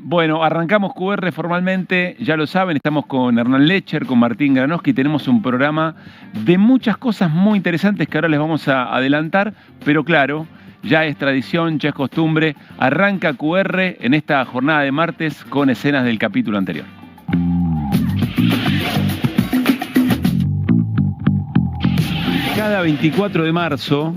Bueno, arrancamos QR formalmente, ya lo saben, estamos con Hernán Lecher, con Martín Granoski, tenemos un programa de muchas cosas muy interesantes que ahora les vamos a adelantar, pero claro, ya es tradición, ya es costumbre, arranca QR en esta jornada de martes con escenas del capítulo anterior. Cada 24 de marzo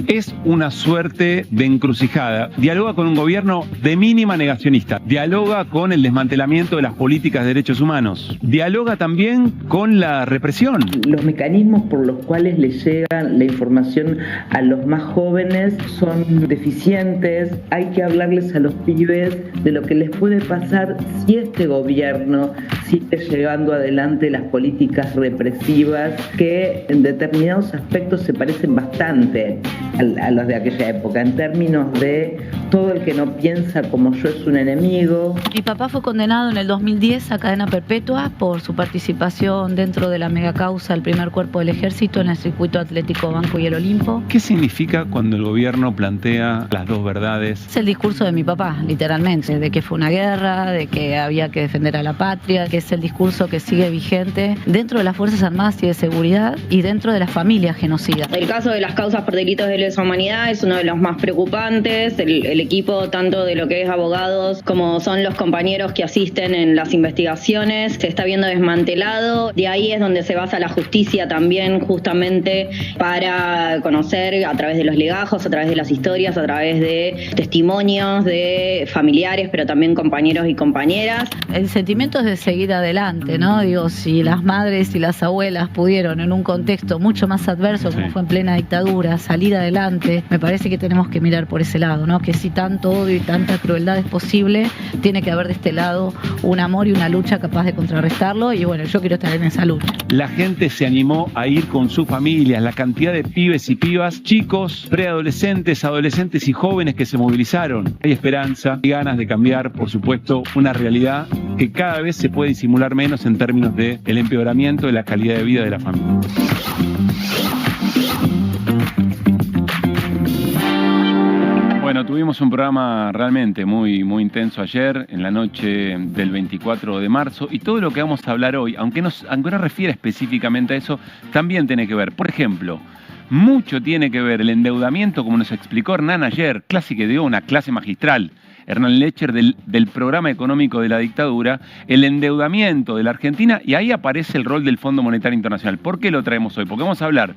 es una suerte de encrucijada. Dialoga con un gobierno de mínima negacionista. Dialoga con el desmantelamiento de las políticas de derechos humanos. Dialoga también con la represión. Los mecanismos por los cuales le llega la información a los más jóvenes son deficientes. Hay que hablarles a los pibes de lo que les puede pasar si este gobierno sigue llevando adelante las políticas represivas que en determinados aspectos se parecen bastante a los de aquella época, en términos de todo el que no piensa como yo es un enemigo. Mi papá fue condenado en el 2010 a cadena perpetua por su participación dentro de la megacausa del primer cuerpo del ejército en el circuito atlético Banco y el Olimpo. ¿Qué significa cuando el gobierno plantea las dos verdades? Es el discurso de mi papá, literalmente, de que fue una guerra, de que había que defender a la patria, que es el discurso que sigue vigente dentro de las Fuerzas Armadas y de Seguridad y dentro de las familias genocidas. El caso de las causas por delitos de lesa humanidad es uno de los más preocupantes. El equipo, tanto de lo que es abogados como son los compañeros que asisten en las investigaciones, se está viendo desmantelado. De ahí es donde se basa la justicia también, justamente para conocer a través de los legajos, a través de las historias, a través de testimonios de familiares, pero también compañeros y compañeras. El sentimiento es de seguir adelante, ¿no? Digo, si las madres y las abuelas pudieron en un contexto mucho más adverso, como fue en plena dictadura, salir adelante, me parece que tenemos que mirar por ese lado, ¿no? Que si tanto odio y tanta crueldad es posible, tiene que haber de este lado un amor y una lucha capaz de contrarrestarlo, y bueno, yo quiero estar en esa lucha. La gente se animó a ir con sus familias, la cantidad de pibes y pibas, chicos, preadolescentes, adolescentes y jóvenes que se movilizaron. Hay esperanza y ganas de cambiar, por supuesto, una realidad que cada vez se puede disimular menos en términos del empeoramiento de la calidad de vida de la familia. Bueno, tuvimos un programa realmente muy intenso ayer, en la noche del 24 de marzo, y todo lo que vamos a hablar hoy, aunque no refiere específicamente a eso, también tiene que ver. Por ejemplo, mucho tiene que ver el endeudamiento, como nos explicó Hernán ayer, clase que dio una clase magistral, Hernán Lecher, del programa económico de la dictadura, el endeudamiento de la Argentina, y ahí aparece el rol del Fondo Monetario Internacional. ¿Por qué lo traemos hoy? Porque vamos a hablar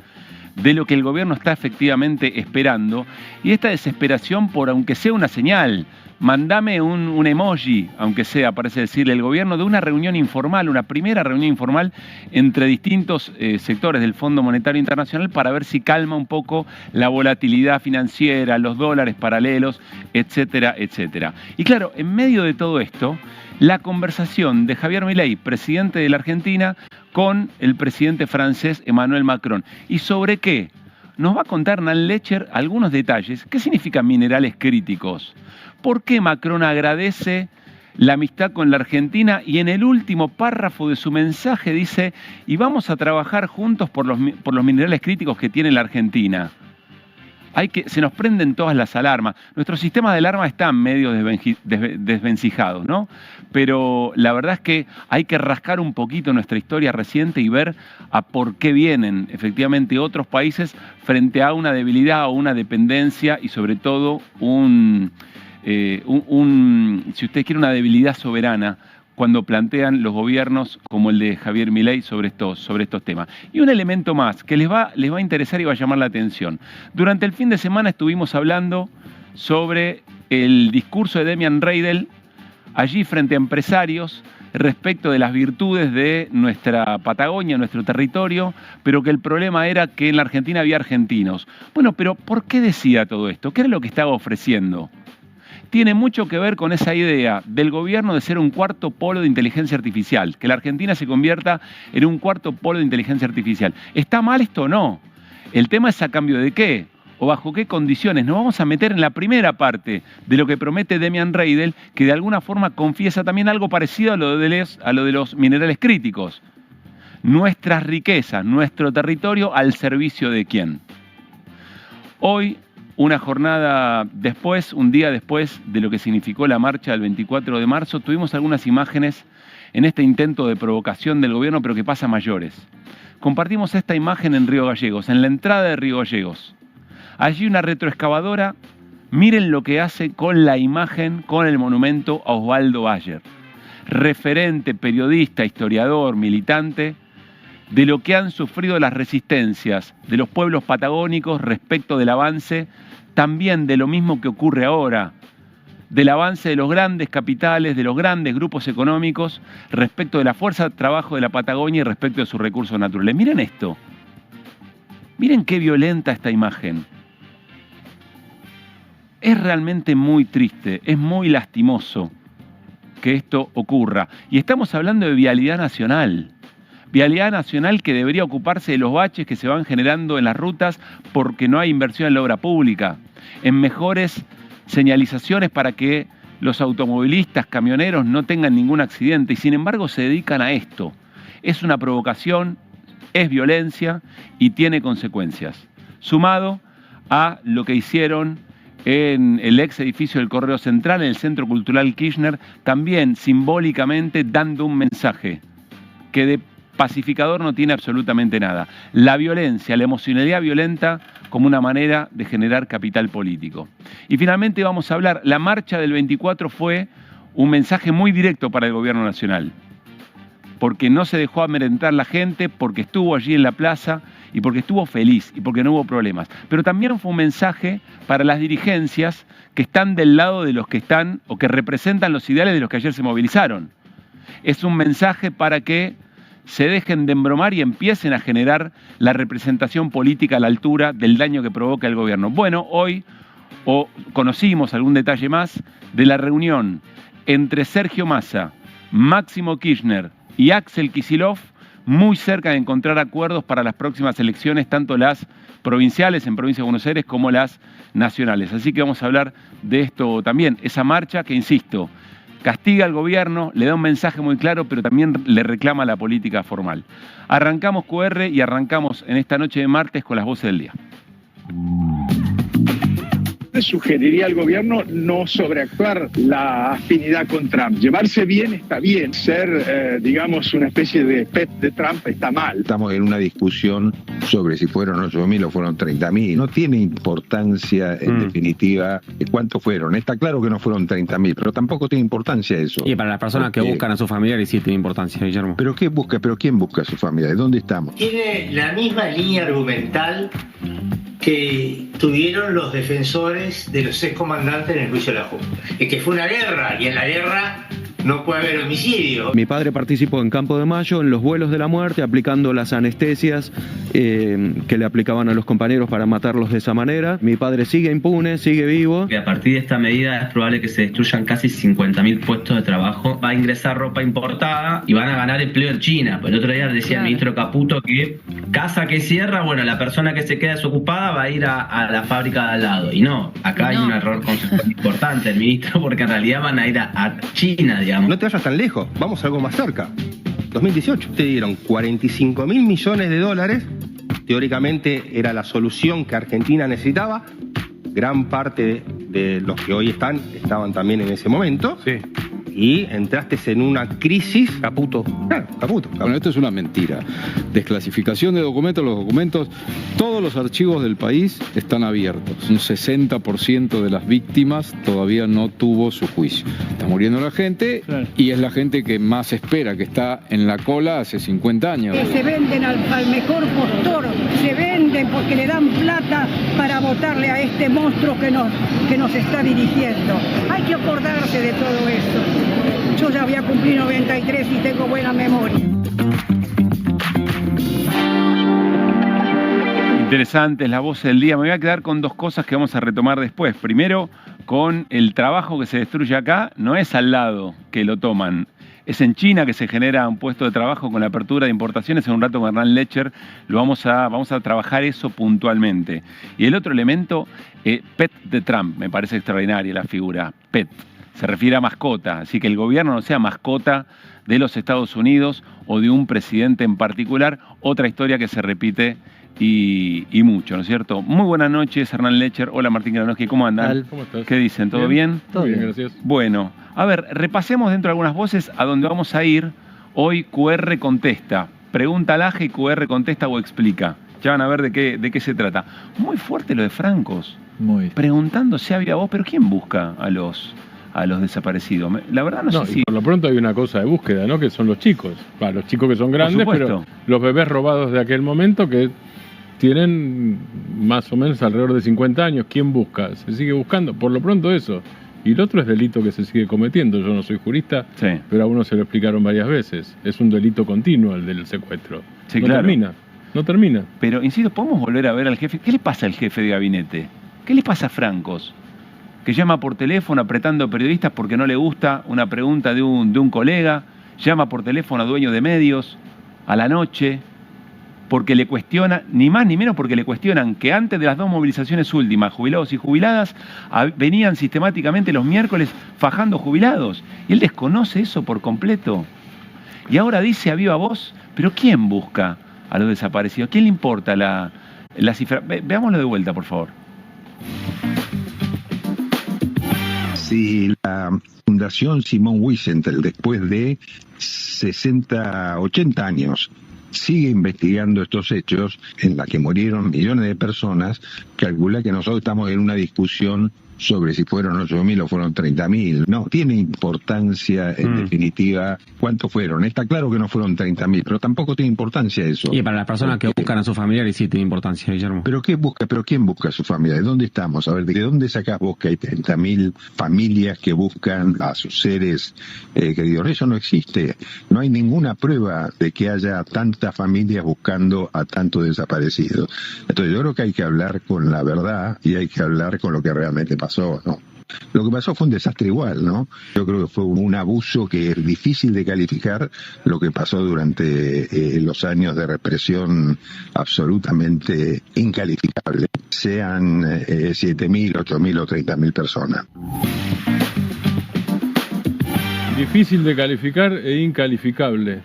de lo que el gobierno está efectivamente esperando y esta desesperación por, aunque sea una señal, mandame un emoji, aunque sea, parece decirle el gobierno, de una reunión informal, una primera reunión informal entre distintos sectores del Fondo Monetario Internacional para ver si calma un poco la volatilidad financiera, los dólares paralelos, etcétera, etcétera. Y claro, en medio de todo esto, la conversación de Javier Milei, presidente de la Argentina, con el presidente francés Emmanuel Macron. ¿Y sobre qué? Nos va a contar Hernán Lecher algunos detalles. ¿Qué significan minerales críticos? ¿Por qué Macron agradece la amistad con la Argentina? Y en el último párrafo de su mensaje dice, y vamos a trabajar juntos por los minerales críticos que tiene la Argentina. Se nos prenden todas las alarmas. Nuestros sistemas de alarma están medio desvencijados, ¿no? Pero la verdad es que hay que rascar un poquito nuestra historia reciente y ver a por qué vienen efectivamente otros países frente a una debilidad o una dependencia y sobre todo si usted quiere, una debilidad soberana cuando plantean los gobiernos como el de Javier Milei sobre estos temas. Y un elemento más que les va a interesar y va a llamar la atención. Durante el fin de semana estuvimos hablando sobre el discurso de Demian Reidel allí frente a empresarios respecto de las virtudes de nuestra Patagonia, nuestro territorio, pero que el problema era que en la Argentina había argentinos. Bueno, pero ¿por qué decía todo esto? ¿Qué era lo que estaba ofreciendo? Tiene mucho que ver con esa idea del gobierno de ser un cuarto polo de inteligencia artificial, que la Argentina se convierta en un cuarto polo de inteligencia artificial. ¿Está mal esto o no? El tema es a cambio de qué o bajo qué condiciones. Nos vamos a meter en la primera parte de lo que promete Demian Reidel, que de alguna forma confiesa también algo parecido a lo de los minerales críticos. Nuestras riquezas, nuestro territorio, ¿al servicio de quién? Hoy una jornada después, un día después de lo que significó la marcha del 24 de marzo, tuvimos algunas imágenes en este intento de provocación del gobierno, pero que pasa a mayores. Compartimos esta imagen en Río Gallegos, en la entrada de Río Gallegos. Allí una retroexcavadora, miren lo que hace con la imagen, con el monumento a Osvaldo Bayer, referente, periodista, historiador, militante, de lo que han sufrido las resistencias de los pueblos patagónicos respecto del avance, también de lo mismo que ocurre ahora, del avance de los grandes capitales, de los grandes grupos económicos, respecto de la fuerza de trabajo de la Patagonia y respecto de sus recursos naturales. Miren esto. Miren qué violenta esta imagen. Es realmente muy triste, es muy lastimoso que esto ocurra. Y estamos hablando de vialidad nacional. Vialidad nacional que debería ocuparse de los baches que se van generando en las rutas porque no hay inversión en la obra pública, en mejores señalizaciones para que los automovilistas, camioneros no tengan ningún accidente y sin embargo se dedican a esto. Es una provocación, es violencia y tiene consecuencias. Sumado a lo que hicieron en el ex edificio del Correo Central, en el Centro Cultural Kirchner, también simbólicamente dando un mensaje que de pacificador no tiene absolutamente nada. La violencia, la emocionalidad violenta como una manera de generar capital político. Y finalmente vamos a hablar, la marcha del 24 fue un mensaje muy directo para el gobierno nacional, porque no se dejó amedrentar la gente, porque estuvo allí en la plaza y porque estuvo feliz y porque no hubo problemas. Pero también fue un mensaje para las dirigencias que están del lado de los que están o que representan los ideales de los que ayer se movilizaron. Es un mensaje para que se dejen de embromar y empiecen a generar la representación política a la altura del daño que provoca el gobierno. Bueno, hoy conocimos algún detalle más de la reunión entre Sergio Massa, Máximo Kirchner y Axel Kicillof, muy cerca de encontrar acuerdos para las próximas elecciones, tanto las provinciales en Provincia de Buenos Aires como las nacionales. Así que vamos a hablar de esto también, esa marcha que, insisto, castiga al gobierno, le da un mensaje muy claro, pero también le reclama la política formal. Arrancamos QR y arrancamos en esta noche de martes con las voces del día. Sugeriría al gobierno no sobreactuar la afinidad con Trump. Llevarse bien está bien, ser, digamos, una especie de pet de Trump está mal. Estamos en una discusión sobre si fueron 8.000 o fueron 30.000. No tiene importancia, en definitiva, cuántos fueron. Está claro que no fueron 30.000, pero tampoco tiene importancia eso. Y para las personas que buscan a sus familiares sí tiene importancia, Guillermo. ¿Pero qué busca? ¿Pero quién busca a sus familiares? ¿Dónde estamos? Tiene la misma línea argumental que tuvieron los defensores de los excomandantes en el juicio de la Junta. Es que fue una guerra, y en la guerra no puede haber homicidio. Mi padre participó en Campo de Mayo, en los vuelos de la muerte, aplicando las anestesias que le aplicaban a los compañeros para matarlos de esa manera. Mi padre sigue impune, sigue vivo. A partir de esta medida es probable que se destruyan casi 50.000 puestos de trabajo. Va a ingresar ropa importada y van a ganar empleo en China. Pues el otro día decía el ministro Caputo que casa que cierra, bueno, la persona que se queda desocupada va a ir a la fábrica de al lado. Y no, acá hay un error conceptual importante, el ministro, porque en realidad van a ir a China, digamos. No te vayas tan lejos, vamos a algo más cerca. 2018, te dieron 45.000 millones de dólares, teóricamente era la solución que Argentina necesitaba, gran parte de los que hoy estaban también en ese momento. Sí. Y entraste en una crisis. Caputo. Claro, Caputo. Bueno, esto es una mentira. Desclasificación de documentos, los documentos, todos los archivos del país están abiertos. Un 60% de las víctimas todavía no tuvo su juicio. Está muriendo la gente, claro, y es la gente que más espera, que está en la cola hace 50 años. Que se venden al mejor postor, se venden porque le dan plata para votarle a este monstruo que nos está dirigiendo. Hay que acordarse de todo esto. Yo ya voy a cumplir 93 y tengo buena memoria. Interesante, es la voz del día. Me voy a quedar con dos cosas que vamos a retomar después. Primero, con el trabajo que se destruye acá, no es al lado que lo toman. Es en China que se genera un puesto de trabajo con la apertura de importaciones. En un rato con Hernán Lecher vamos a trabajar eso puntualmente. Y el otro elemento, pet de Trump, me parece extraordinaria la figura, pet. Se refiere a mascota, así que el gobierno no sea mascota de los Estados Unidos o de un presidente en particular. Otra historia que se repite y mucho, ¿no es cierto? Muy buenas noches, Hernán Lecher. Hola, Martín Granowski, ¿cómo andan? ¿Cómo estás? ¿Qué dicen? ¿Todo bien? Todo bien, gracias. Bueno, a ver, repasemos dentro de algunas voces a donde vamos a ir. Hoy QR contesta. Pregunta al AGE y QR contesta o explica. Ya van a ver de qué se trata. Muy fuerte lo de Francos. Muy. Preguntándose a viva voz, pero ¿quién busca a los desaparecidos? La verdad no sé si... Por lo pronto hay una cosa de búsqueda, ¿no? Que son los chicos. Los chicos que son grandes, pero los bebés robados de aquel momento que tienen más o menos alrededor de 50 años. ¿Quién busca? Se sigue buscando. Por lo pronto eso. Y el otro es delito que se sigue cometiendo. Yo no soy jurista, pero a uno se lo explicaron varias veces. Es un delito continuo el del secuestro. Sí, claro. No termina. Pero, insisto, ¿podemos volver a ver al jefe? ¿Qué le pasa al jefe de gabinete? ¿Qué le pasa a Francos? Que llama por teléfono apretando periodistas porque no le gusta una pregunta de un colega, llama por teléfono a dueños de medios a la noche, porque le cuestiona, ni más ni menos porque le cuestionan que antes de las 2 movilizaciones últimas, jubilados y jubiladas, venían sistemáticamente los miércoles fajando jubilados. Y él desconoce eso por completo. Y ahora dice a viva voz, ¿pero quién busca a los desaparecidos? ¿Quién le importa la cifra? Veámoslo de vuelta, por favor. Si la Fundación Simón Wiesenthal, después de 60, 80 años, sigue investigando estos hechos en la que murieron millones de personas, calcula que nosotros estamos en una discusión sobre si fueron 8.000 o fueron 30.000. No, tiene importancia en definitiva cuántos fueron. Está claro que no fueron 30.000, pero tampoco tiene importancia eso. Y para las personas que buscan a sus familiares sí tiene importancia, Guillermo. ¿Pero qué busca? ¿Pero quién busca a sus familiares? ¿Dónde estamos? A ver, ¿de dónde sacás vos que hay 30.000 familias que buscan a sus seres queridos? Eso no existe. No hay ninguna prueba de que haya tantas familias buscando a tantos desaparecidos. Entonces yo creo que hay que hablar con la verdad y hay que hablar con lo que realmente pasó. ¿No? Lo que pasó fue un desastre igual, ¿no? Yo creo que fue un abuso que es difícil de calificar, lo que pasó durante los años de represión absolutamente incalificable, sean 7.000, 8.000 o 30.000 personas. Difícil de calificar e incalificable.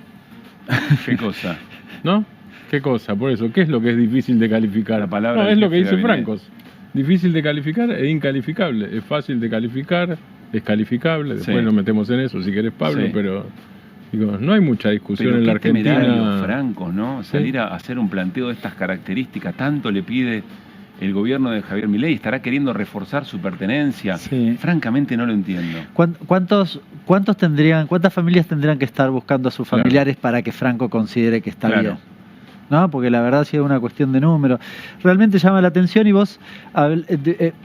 ¿Qué cosa? ¿No? ¿Qué cosa? Por eso, ¿qué es lo que es difícil de calificar? La palabra no, es lo que dice Francos. Difícil de calificar e incalificable. Es fácil de calificar, es calificable. Después nos metemos en eso si querés, Pablo, pero digo, no hay mucha discusión en la Argentina. Francos, ¿no? Salir a hacer un planteo de estas características, tanto le pide el gobierno de Javier Milei, estará queriendo reforzar su pertenencia. Francamente no lo entiendo. ¿Cuántas familias tendrían que estar buscando a sus familiares para que Franco considere que está bien? ¿No? Porque la verdad sí es una cuestión de número. Realmente llama la atención y vos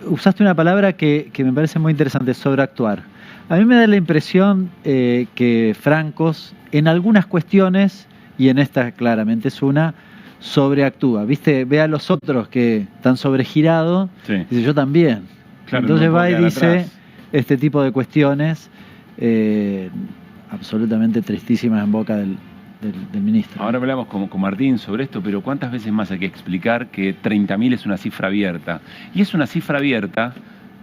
usaste una palabra que me parece muy interesante, sobreactuar. A mí me da la impresión que Francos en algunas cuestiones, y en esta claramente es una, sobreactúa. ¿Viste? Ve a los otros que están sobregirados, dice yo también. Claro, entonces va y dice este tipo de cuestiones absolutamente tristísimas en boca del ministro. Ahora hablamos con Martín sobre esto, pero ¿cuántas veces más hay que explicar que 30.000 es una cifra abierta? Y es una cifra abierta,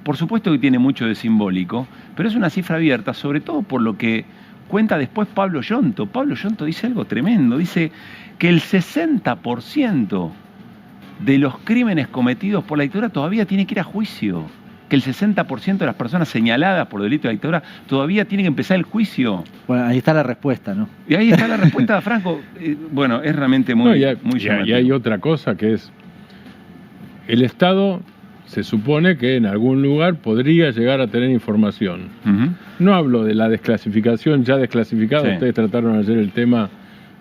por supuesto que tiene mucho de simbólico, pero es una cifra abierta sobre todo por lo que cuenta después Pablo Yonto. Pablo Yonto dice algo tremendo, dice que el 60% de los crímenes cometidos por la dictadura todavía tiene que ir a juicio. Que el 60% de las personas señaladas por delito de dictadura todavía tienen que empezar el juicio. Bueno, ahí está la respuesta, ¿no? Y ahí está la respuesta de Franco. Bueno, es realmente muy llamativo. Y hay otra cosa que es, el Estado se supone que en algún lugar podría llegar a tener información. No hablo de la desclasificación ya desclasificada, ustedes trataron ayer el tema,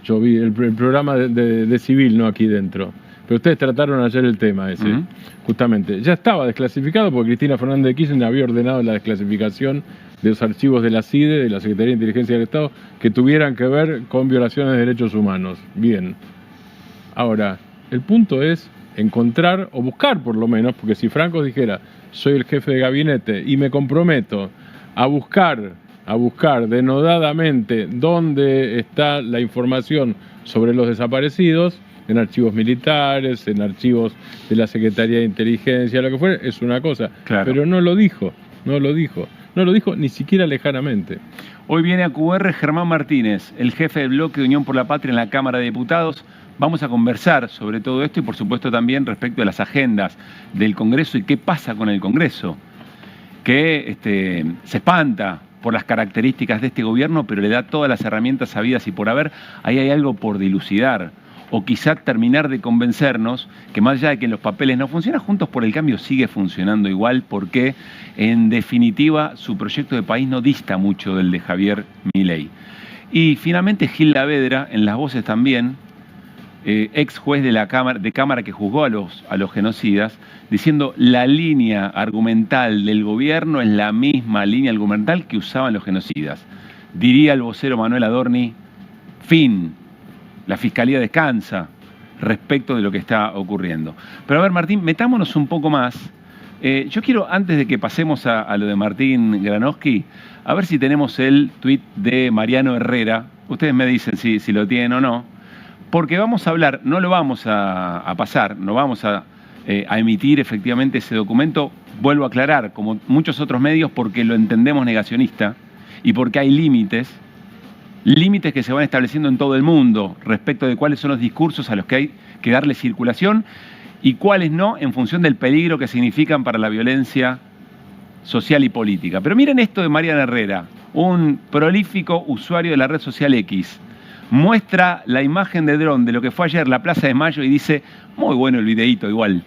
yo vi el programa de Civil, no aquí dentro. Pero ustedes trataron ayer el tema ese, justamente. Ya estaba desclasificado porque Cristina Fernández de Kirchner había ordenado la desclasificación de los archivos de la CIDE, de la Secretaría de Inteligencia del Estado, que tuvieran que ver con violaciones de derechos humanos. Bien. Ahora, el punto es encontrar, o buscar por lo menos, porque si Franco dijera, soy el jefe de gabinete y me comprometo a buscar denodadamente dónde está la información sobre los desaparecidos, en archivos militares, en archivos de la Secretaría de Inteligencia, lo que fuera, es una cosa. Pero no lo dijo ni siquiera lejanamente. Hoy viene a QR Germán Martínez, el jefe del bloque de Unión por la Patria en la Cámara de Diputados. Vamos a conversar sobre todo esto y por supuesto también respecto de las agendas del Congreso y qué pasa con el Congreso, que se espanta por las características de este gobierno, pero le da todas las herramientas habidas y por haber. Ahí hay algo por dilucidar, o quizá terminar de convencernos que más allá de que en los papeles no funciona, Juntos por el Cambio sigue funcionando igual, porque en definitiva su proyecto de país no dista mucho del de Javier Milei. Y finalmente Gil Lavedra, en las voces también, ex juez de la Cámara que juzgó a los genocidas, diciendo la línea argumental del gobierno es la misma línea argumental que usaban los genocidas. Diría el vocero Manuel Adorni, fin, la Fiscalía descansa respecto de lo que está ocurriendo. Pero a ver, Martín, metámonos un poco más. Yo quiero, antes de que pasemos a lo de Martín Granowski, a ver si tenemos el tuit de Mariano Herrera. Ustedes me dicen si lo tienen o no. Porque vamos a hablar, no lo vamos a pasar, no vamos a emitir efectivamente ese documento, vuelvo a aclarar, como muchos otros medios, porque lo entendemos negacionista y porque hay límites que se van estableciendo en todo el mundo respecto de cuáles son los discursos a los que hay que darle circulación y cuáles no, en función del peligro que significan para la violencia social y política. Pero miren esto de Mariano Herrera, un prolífico usuario de la red social X. Muestra la imagen de dron de lo que fue ayer la Plaza de Mayo y dice, muy bueno el videíto igual.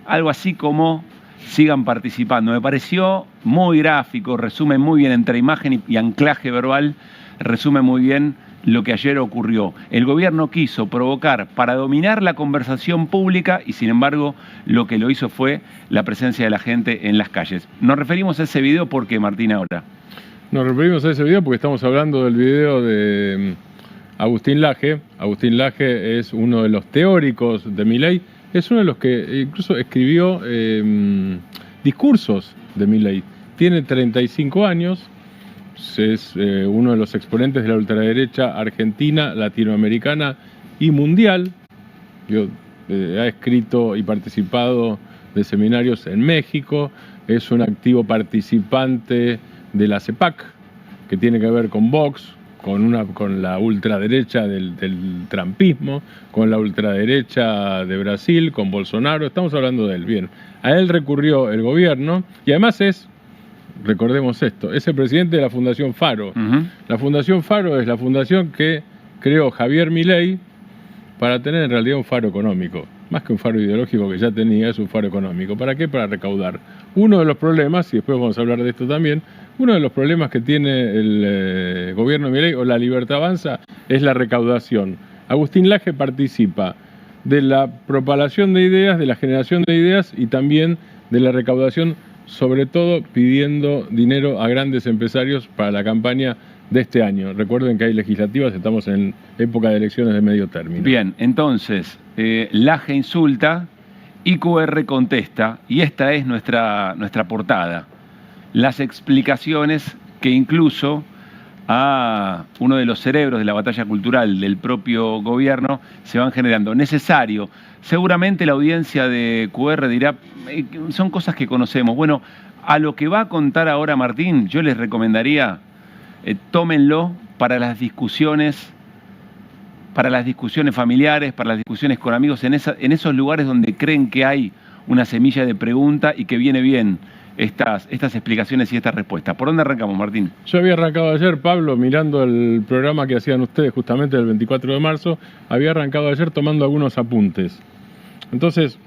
Algo así como, sigan participando. Me pareció muy gráfico, resume muy bien entre imagen y anclaje verbal, resume muy bien lo que ayer ocurrió. El gobierno quiso provocar para dominar la conversación pública y sin embargo lo que lo hizo fue la presencia de la gente en las calles. Nos referimos a ese video porque, Martín, ahora. Nos referimos a ese video porque estamos hablando del video de Agustín Laje. Agustín Laje es uno de los teóricos de Milei, es uno de los que incluso escribió discursos de Milei. Tiene 35 años, es uno de los exponentes de la ultraderecha argentina, latinoamericana y mundial. Ha escrito y participado de seminarios en México, es un activo participante de la CEPAC, que tiene que ver con Vox, con la ultraderecha del trumpismo, con la ultraderecha de Brasil, con Bolsonaro. Estamos hablando de él. Bien, a él recurrió el gobierno y además recordemos esto, es el presidente de la Fundación Faro. La Fundación Faro es la fundación que creó Javier Milei para tener en realidad un faro económico. Más que un faro ideológico que ya tenía, es un faro económico. ¿Para qué? Para recaudar. Uno de los problemas, y después vamos a hablar de esto también, uno de los problemas que tiene el gobierno de Milei o la Libertad Avanza es la recaudación. Agustín Laje participa de la propalación de ideas, de la generación de ideas y también de la recaudación, sobre todo pidiendo dinero a grandes empresarios para la campaña de este año. Recuerden que hay legislativas, estamos en época de elecciones de medio término. Bien, entonces, Laje insulta, IQR contesta, y esta es nuestra portada. Las explicaciones que incluso a uno de los cerebros de la batalla cultural del propio gobierno se van generando. Necesario. Seguramente la audiencia de QR dirá, son cosas que conocemos. Bueno, a lo que va a contar ahora Martín, yo les recomendaría, tómenlo para las discusiones familiares, para las discusiones con amigos, en esos lugares donde creen que hay una semilla de pregunta y que viene bien estas explicaciones y estas respuestas. ¿Por dónde arrancamos, Martín? Yo había arrancado ayer, Pablo, mirando el programa que hacían ustedes justamente el 24 de marzo, había arrancado ayer tomando algunos apuntes. Entonces,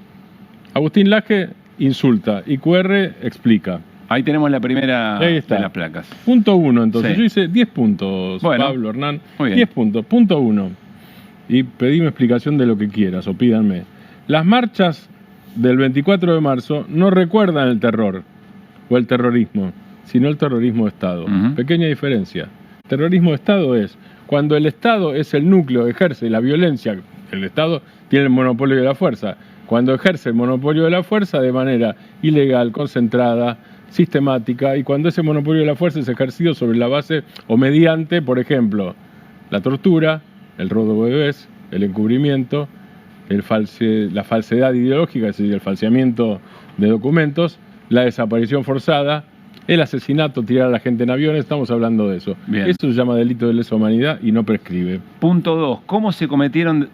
Agustín Laje insulta y QR explica. Ahí tenemos la primera de las placas. Punto 1, entonces. Sí. Yo hice 10 puntos, bueno, Pablo, Hernán. 10 puntos. Punto 1. Y pedime explicación de lo que quieras o pídanme. Las marchas del 24 de marzo no recuerdan el terror o el terrorismo, sino el terrorismo de Estado. Pequeña diferencia. Terrorismo de Estado es cuando el Estado es el núcleo, ejerce la violencia, el Estado tiene el monopolio de la fuerza. Cuando ejerce el monopolio de la fuerza de manera ilegal, concentrada, sistemática, y cuando ese monopolio de la fuerza es ejercido sobre la base o mediante, por ejemplo, la tortura, el robo de bebés, el encubrimiento, la falsedad ideológica, es decir, el falseamiento de documentos, la desaparición forzada, el asesinato, tirar a la gente en aviones, estamos hablando de eso. Bien. Eso se llama delito de lesa humanidad y no prescribe. Punto 2. Como se cometieron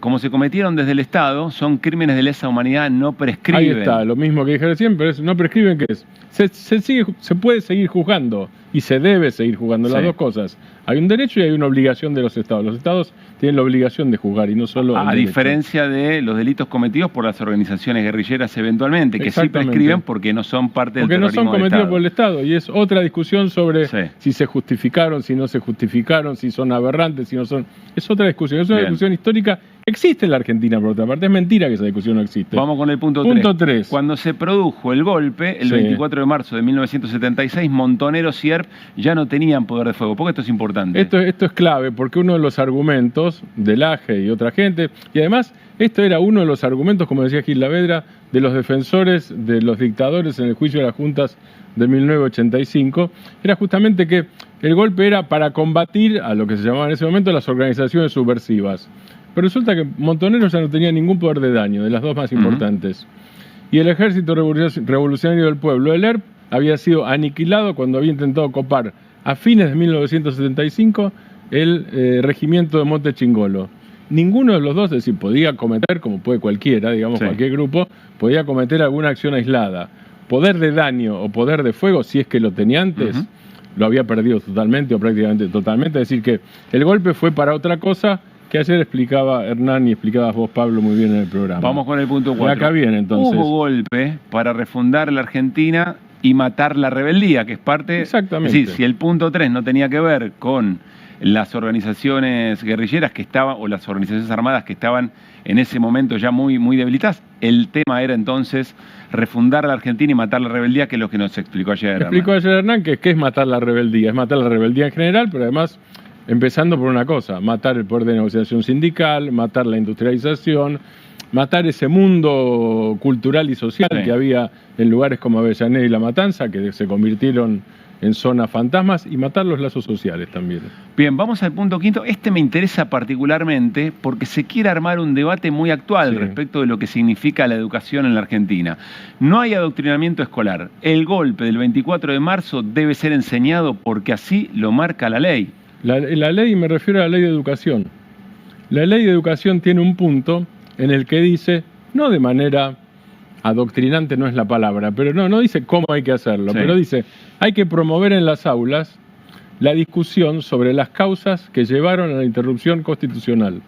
desde el Estado, son crímenes de lesa humanidad, no prescriben. Ahí está, lo mismo que dije recién, pero no prescriben, ¿qué es? Se puede seguir juzgando y se debe seguir juzgando, las dos cosas. Hay un derecho y hay una obligación de los Estados. Los Estados tienen la obligación de juzgar y no solo a diferencia de los delitos cometidos por las organizaciones guerrilleras eventualmente, que sí prescriben porque no son parte del terrorismo porque no son cometidos por el Estado. Y es otra discusión sobre si se justificaron, si no se justificaron, si son aberrantes, si no son... Es otra discusión, es una discusión histórica. Existe en la Argentina, por otra parte. Es mentira que esa discusión no existe. Vamos con el punto 3. Cuando se produjo el golpe, el 24 de marzo de 1976, Montoneros y ERP ya no tenían poder de fuego. ¿Por qué esto es importante? Esto es clave, porque uno de los argumentos del AGE y otra gente, y además esto era uno de los argumentos, como decía Gil Lavedra, de los defensores de los dictadores en el juicio de las juntas de 1985, era justamente que el golpe era para combatir a lo que se llamaba en ese momento las organizaciones subversivas. Pero resulta que Montoneros ya no tenía ningún poder de daño, de las dos más importantes. Y el Ejército Revolucionario del Pueblo, el ERP, había sido aniquilado cuando había intentado copar a fines de 1975 el regimiento de Monte Chingolo. Ninguno de los dos, es decir, podía cometer, como puede cualquiera, digamos, cualquier grupo, podía cometer alguna acción aislada. Poder de daño o poder de fuego, si es que lo tenía antes, lo había perdido totalmente o prácticamente totalmente. Es decir, que el golpe fue para otra cosa que ayer explicaba Hernán y explicabas vos, Pablo, muy bien en el programa. Vamos con el punto 4. Acá viene, entonces. Hubo golpe para refundar la Argentina y matar la rebeldía, que es parte... Exactamente. Es decir, si el punto 3 no tenía que ver con las organizaciones guerrilleras que estaban, o las organizaciones armadas que estaban en ese momento ya muy, muy debilitadas, el tema era entonces refundar la Argentina y matar la rebeldía, que es lo que nos explicó ayer Hernán, que es matar la rebeldía. Es matar la rebeldía en general, pero además... Empezando por una cosa, matar el poder de negociación sindical, matar la industrialización, matar ese mundo cultural y social que había en lugares como Avellaneda y La Matanza, que se convirtieron en zonas fantasmas, y matar los lazos sociales también. Bien, vamos al punto 5. Este me interesa particularmente porque se quiere armar un debate muy actual respecto de lo que significa la educación en la Argentina. No hay adoctrinamiento escolar. El golpe del 24 de marzo debe ser enseñado porque así lo marca la ley. La ley, me refiero a la ley de educación. La ley de educación tiene un punto en el que dice, no de manera adoctrinante, no es la palabra, pero no dice cómo hay que hacerlo, pero dice, hay que promover en las aulas la discusión sobre las causas que llevaron a la interrupción constitucional.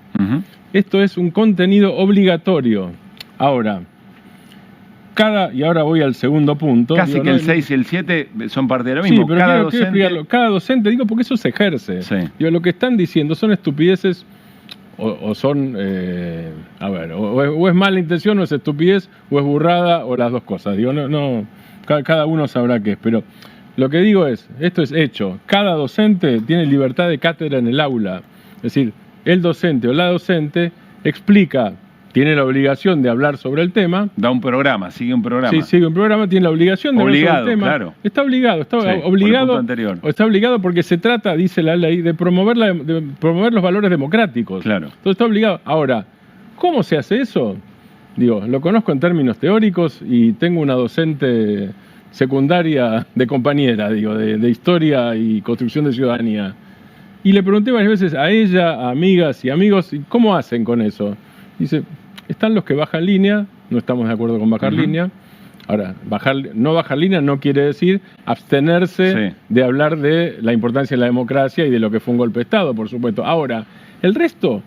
Esto es un contenido obligatorio. Ahora, y ahora voy al segundo punto. Casi que el 6 y el 7 son parte de lo mismo. Sí, pero quiero explicarlo. Cada docente, digo, porque eso se ejerce. Digo, lo que están diciendo son estupideces o son, o es mala intención, o es estupidez, o es burrada, o las dos cosas. Digo, cada uno sabrá qué es, pero lo que digo es, esto es hecho. Cada docente tiene libertad de cátedra en el aula. Es decir, el docente o la docente explica, tiene la obligación de hablar sobre el tema. Da un programa, sigue un programa. Sí, sigue un programa, tiene la obligación de hablar sobre el tema. Claro. Está obligado, está obligado porque se trata, dice la ley, de promover los valores democráticos. Claro. Entonces está obligado. Ahora, ¿cómo se hace eso? Digo, lo conozco en términos teóricos y tengo una docente secundaria de compañera, digo, de historia y construcción de ciudadanía. Y le pregunté varias veces a ella, a amigas y amigos, ¿cómo hacen con eso? Dice, están los que bajan línea, no estamos de acuerdo con bajar línea. Ahora, no bajar línea no quiere decir abstenerse de hablar de la importancia de la democracia y de lo que fue un golpe de Estado, por supuesto. Ahora, el resto,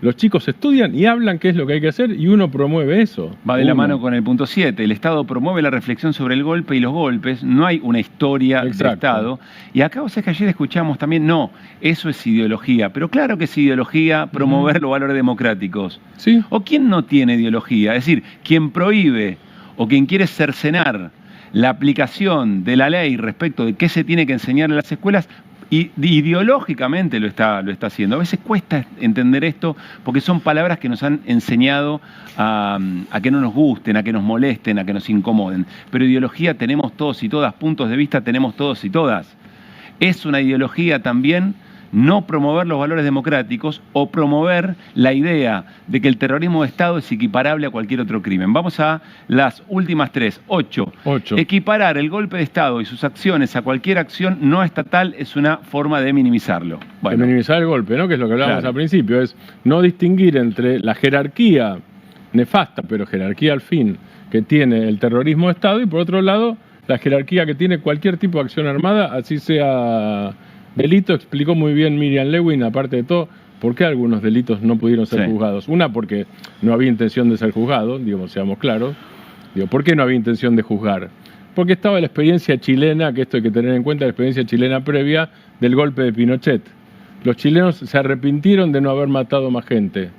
los chicos estudian y hablan qué es lo que hay que hacer y uno promueve eso. Va de la mano con el punto 7. El Estado promueve la reflexión sobre el golpe y los golpes. No hay una historia de Estado. Y acá, o sea, que ayer escuchamos también, no, eso es ideología. Pero claro que es ideología promover los valores democráticos. ¿Sí? ¿O quién no tiene ideología? Es decir, quien prohíbe o quien quiere cercenar la aplicación de la ley respecto de qué se tiene que enseñar en las escuelas, y ideológicamente lo está haciendo. A veces cuesta entender esto porque son palabras que nos han enseñado a que no nos gusten, a que nos molesten, a que nos incomoden. Pero ideología tenemos todos y todas, puntos de vista tenemos todos y todas. Es una ideología también no promover los valores democráticos o promover la idea de que el terrorismo de Estado es equiparable a cualquier otro crimen. Vamos a las últimas 3. 8. Equiparar el golpe de Estado y sus acciones a cualquier acción no estatal es una forma de minimizarlo. Bueno. De minimizar el golpe, ¿no? Que es lo que hablábamos al principio, es no distinguir entre la jerarquía nefasta, pero jerarquía al fin, que tiene el terrorismo de Estado, y por otro lado, la jerarquía que tiene cualquier tipo de acción armada, así sea delito. Explicó muy bien Miriam Lewin, aparte de todo, por qué algunos delitos no pudieron ser juzgados. Una, porque no había intención de ser juzgado, digamos, seamos claros. ¿Por qué no había intención de juzgar? Porque estaba la experiencia chilena, que esto hay que tener en cuenta, la experiencia chilena previa del golpe de Pinochet. Los chilenos se arrepintieron de no haber matado más gente.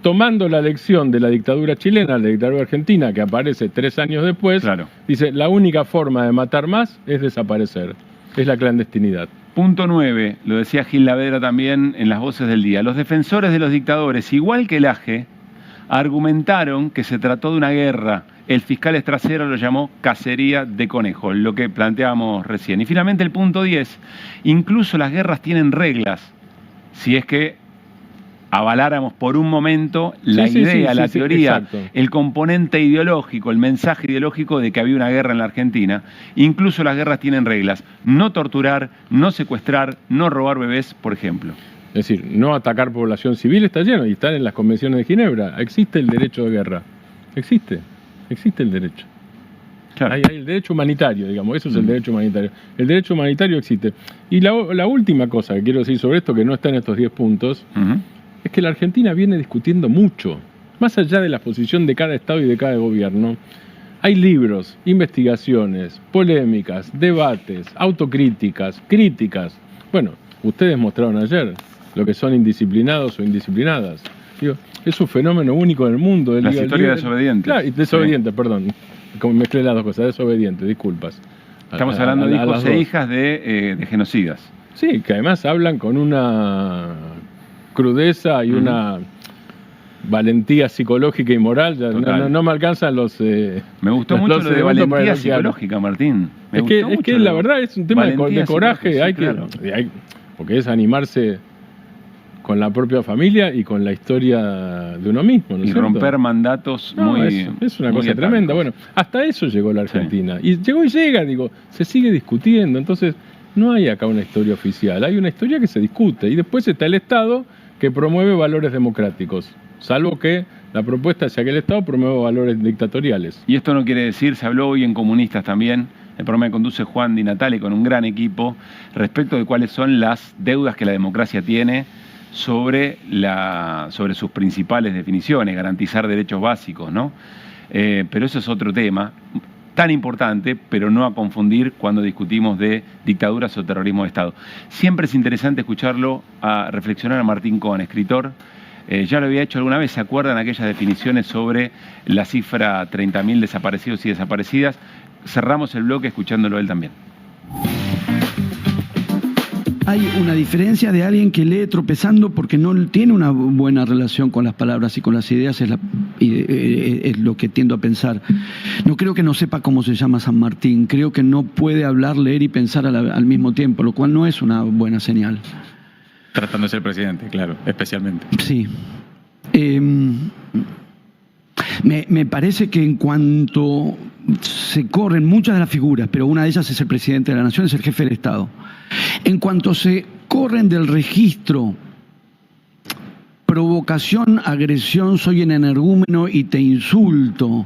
Tomando la lección de la dictadura chilena, la dictadura argentina, que aparece 3 años después, dice, la única forma de matar más es desaparecer, es la clandestinidad. Punto 9, lo decía Gil Lavedra también en las Voces del Día. Los defensores de los dictadores, igual que el AGE, argumentaron que se trató de una guerra. El fiscal Estracera lo llamó cacería de conejos, lo que planteábamos recién. Y finalmente el punto 10, incluso las guerras tienen reglas, si es que avaláramos por un momento la idea, la teoría, el componente ideológico, el mensaje ideológico de que había una guerra en la Argentina. Incluso las guerras tienen reglas. No torturar, no secuestrar, no robar bebés, por ejemplo. Es decir, no atacar población civil está lleno y están en las convenciones de Ginebra. Existe el derecho de guerra. Existe el derecho. Claro. Hay el derecho humanitario, digamos, eso es el derecho humanitario. El derecho humanitario existe. Y la última cosa que quiero decir sobre esto, que no está en estos 10 puntos, es que la Argentina viene discutiendo mucho, más allá de la posición de cada Estado y de cada gobierno. Hay libros, investigaciones, polémicas, debates, autocríticas, críticas. Bueno, ustedes mostraron ayer lo que son indisciplinados o indisciplinadas. Digo, es un fenómeno único en el mundo. Las historias desobedientes. Claro, desobedientes, perdón. Como mezclé las dos cosas, desobedientes, disculpas. Estamos hablando de hijos e hijas de genocidas. Sí, que además hablan con una crudeza y una valentía psicológica y moral. Ya no me alcanzan los... me gustó mucho lo de valentía psicológica, Martín. Es que la verdad es un tema de coraje, porque es animarse con la propia familia y con la historia de uno mismo, ¿no es cierto? Romper mandatos es una cosa tremenda. Bueno, hasta eso llegó la Argentina. Y llegó y llega, se sigue discutiendo. Entonces, no hay acá una historia oficial, hay una historia que se discute. Y después está el Estado que promueve valores democráticos, salvo que la propuesta sea que el Estado promueva valores dictatoriales. Y esto no quiere decir, se habló hoy en Comunistas también, el programa que conduce Juan Di Natale con un gran equipo, respecto de cuáles son las deudas que la democracia tiene sobre sus principales definiciones, garantizar derechos básicos, ¿no? Pero eso es otro tema tan importante, pero no a confundir cuando discutimos de dictaduras o terrorismo de Estado. Siempre es interesante escucharlo a reflexionar a Martín Cohen, escritor. Ya lo había hecho alguna vez, ¿se acuerdan aquellas definiciones sobre la cifra 30.000 desaparecidos y desaparecidas? Cerramos el bloque escuchándolo él también. Hay una diferencia de alguien que lee tropezando porque no tiene una buena relación con las palabras y con las ideas, es lo que tiendo a pensar. No creo que no sepa cómo se llama San Martín, creo que no puede hablar, leer y pensar al mismo tiempo, lo cual no es una buena señal. Tratando de ser presidente, claro, especialmente. Sí. Me parece que en cuanto se corren muchas de las figuras, pero una de ellas es el presidente de la Nación, es el jefe del Estado. En cuanto se corren del registro provocación, agresión, soy un energúmeno y te insulto,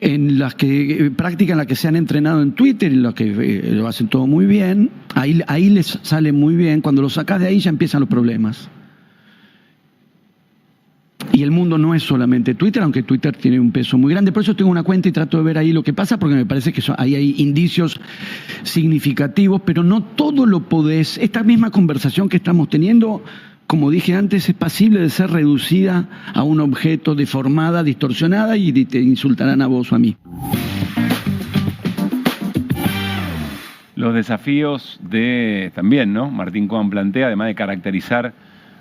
en las que prácticas en las que se han entrenado en Twitter y las que lo hacen todo muy bien, ahí les sale muy bien. Cuando lo sacás de ahí ya empiezan los problemas. Y el mundo no es solamente Twitter, aunque Twitter tiene un peso muy grande. Por eso tengo una cuenta y trato de ver ahí lo que pasa, porque me parece que ahí hay indicios significativos, pero no todo lo podés. Esta misma conversación que estamos teniendo, como dije antes, es pasible de ser reducida a un objeto deformada, distorsionada, y te insultarán a vos o a mí. Los desafíos también, ¿no? Martín Cohen plantea, además de caracterizar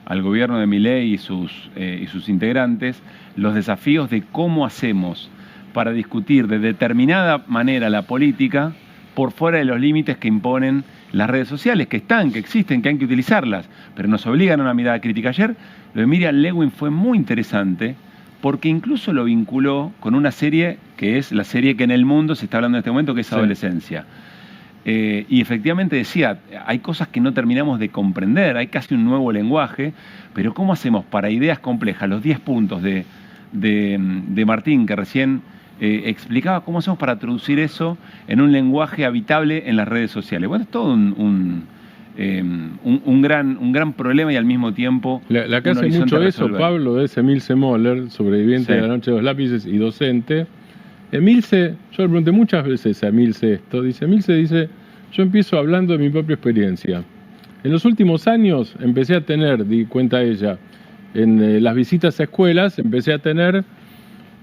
al gobierno de Milei y sus integrantes, los desafíos de cómo hacemos para discutir de determinada manera la política por fuera de los límites que imponen las redes sociales, que están, que existen, que hay que utilizarlas, pero nos obligan a una mirada crítica. Ayer lo de Miriam Lewin fue muy interesante, porque incluso lo vinculó con una serie que es la serie que en el mundo se está hablando en este momento, que es Adolescencia. Y efectivamente decía, hay cosas que no terminamos de comprender, hay casi un nuevo lenguaje, pero ¿cómo hacemos para ideas complejas? Los 10 puntos de Martín, que recién explicaba, ¿cómo hacemos para traducir eso en un lenguaje habitable en las redes sociales? Bueno, es todo un gran problema y al mismo tiempo... La que hace mucho eso, Pablo, es Emilce Moller, sobreviviente de la noche de los lápices y docente. Emilce, yo le pregunté muchas veces a Emilce esto, Emilce dice, yo empiezo hablando de mi propia experiencia. En los últimos años empecé a tener, di cuenta ella, en las visitas a escuelas, empecé a tener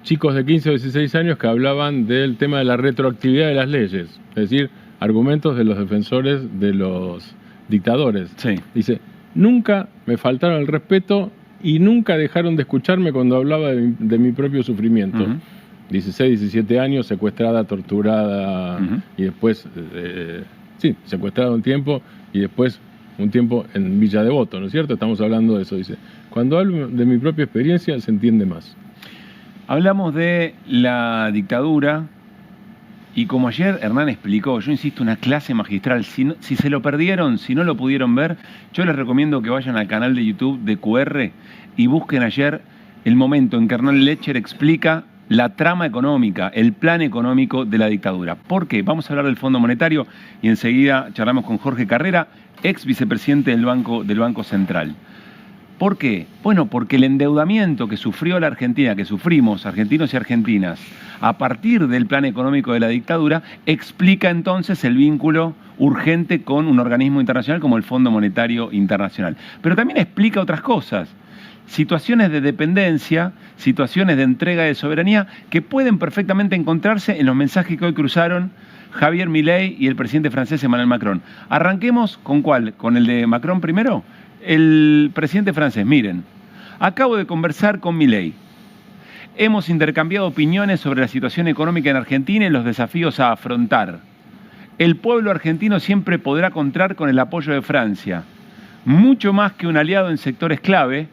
chicos de 15 o 16 años que hablaban del tema de la retroactividad de las leyes, es decir, argumentos de los defensores de los dictadores. Sí. Dice, nunca me faltaron el respeto y nunca dejaron de escucharme cuando hablaba de mi propio sufrimiento. 16, 17 años, secuestrada, torturada, y después, secuestrada un tiempo, y después un tiempo en Villa Devoto, ¿no es cierto? Estamos hablando de eso, dice. Cuando hablo de mi propia experiencia, se entiende más. Hablamos de la dictadura, y como ayer Hernán explicó, yo insisto, una clase magistral. Si se lo perdieron, si no lo pudieron ver, yo les recomiendo que vayan al canal de YouTube de QR y busquen ayer el momento en que Hernán Lecher explica la trama económica, el plan económico de la dictadura. ¿Por qué? Vamos a hablar del Fondo Monetario y enseguida charlamos con Jorge Carrera, ex vicepresidente del Banco Central. ¿Por qué? Bueno, porque el endeudamiento que sufrió la Argentina, que sufrimos argentinos y argentinas, a partir del plan económico de la dictadura, explica entonces el vínculo urgente con un organismo internacional como el Fondo Monetario Internacional. Pero también explica otras cosas. Situaciones de dependencia, situaciones de entrega de soberanía que pueden perfectamente encontrarse en los mensajes que hoy cruzaron Javier Milei y el presidente francés Emmanuel Macron. Arranquemos con ¿cuál? ¿Con el de Macron primero? El presidente francés, miren, acabo de conversar con Milei. Hemos intercambiado opiniones sobre la situación económica en Argentina y los desafíos a afrontar. El pueblo argentino siempre podrá contar con el apoyo de Francia, mucho más que un aliado en sectores clave,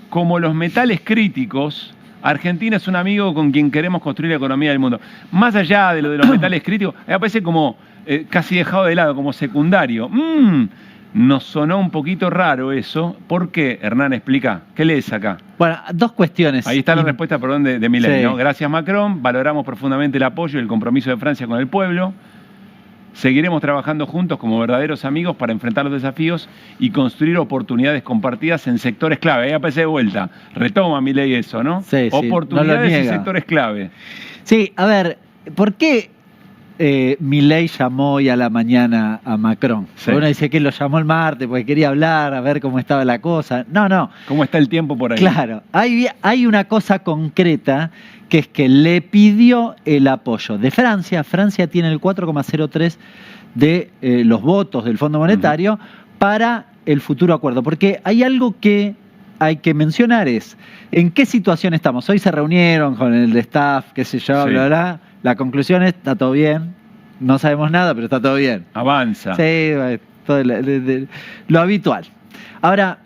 como los metales críticos. Argentina es un amigo con quien queremos construir la economía del mundo. Más allá de lo de los metales críticos, me parece como casi dejado de lado, como secundario. Nos sonó un poquito raro eso. ¿Por qué, Hernán? Explica. ¿Qué lees acá? Bueno, dos cuestiones. Ahí está la respuesta, perdón, de Milei, ¿no? Gracias, Macron. Valoramos profundamente el apoyo y el compromiso de Francia con el pueblo. Seguiremos trabajando juntos como verdaderos amigos para enfrentar los desafíos y construir oportunidades compartidas en sectores clave. Ahí aparece de vuelta. Retoma Milei eso, ¿no? Sí, oportunidades no en sectores clave. Sí, a ver, ¿por qué Milei llamó hoy a la mañana a Macron? Sí. Uno dice que lo llamó el martes porque quería hablar, a ver cómo estaba la cosa. No. ¿Cómo está el tiempo por ahí? Claro, hay una cosa concreta, que es que le pidió el apoyo de Francia. Francia tiene el 4,03 de los votos del Fondo Monetario para el futuro acuerdo. Porque hay algo que hay que mencionar, es en qué situación estamos. Hoy se reunieron con el staff, qué sé yo, bla, bla. La conclusión es, está todo bien. No sabemos nada, pero está todo bien. Avanza. Sí, todo lo habitual. Ahora,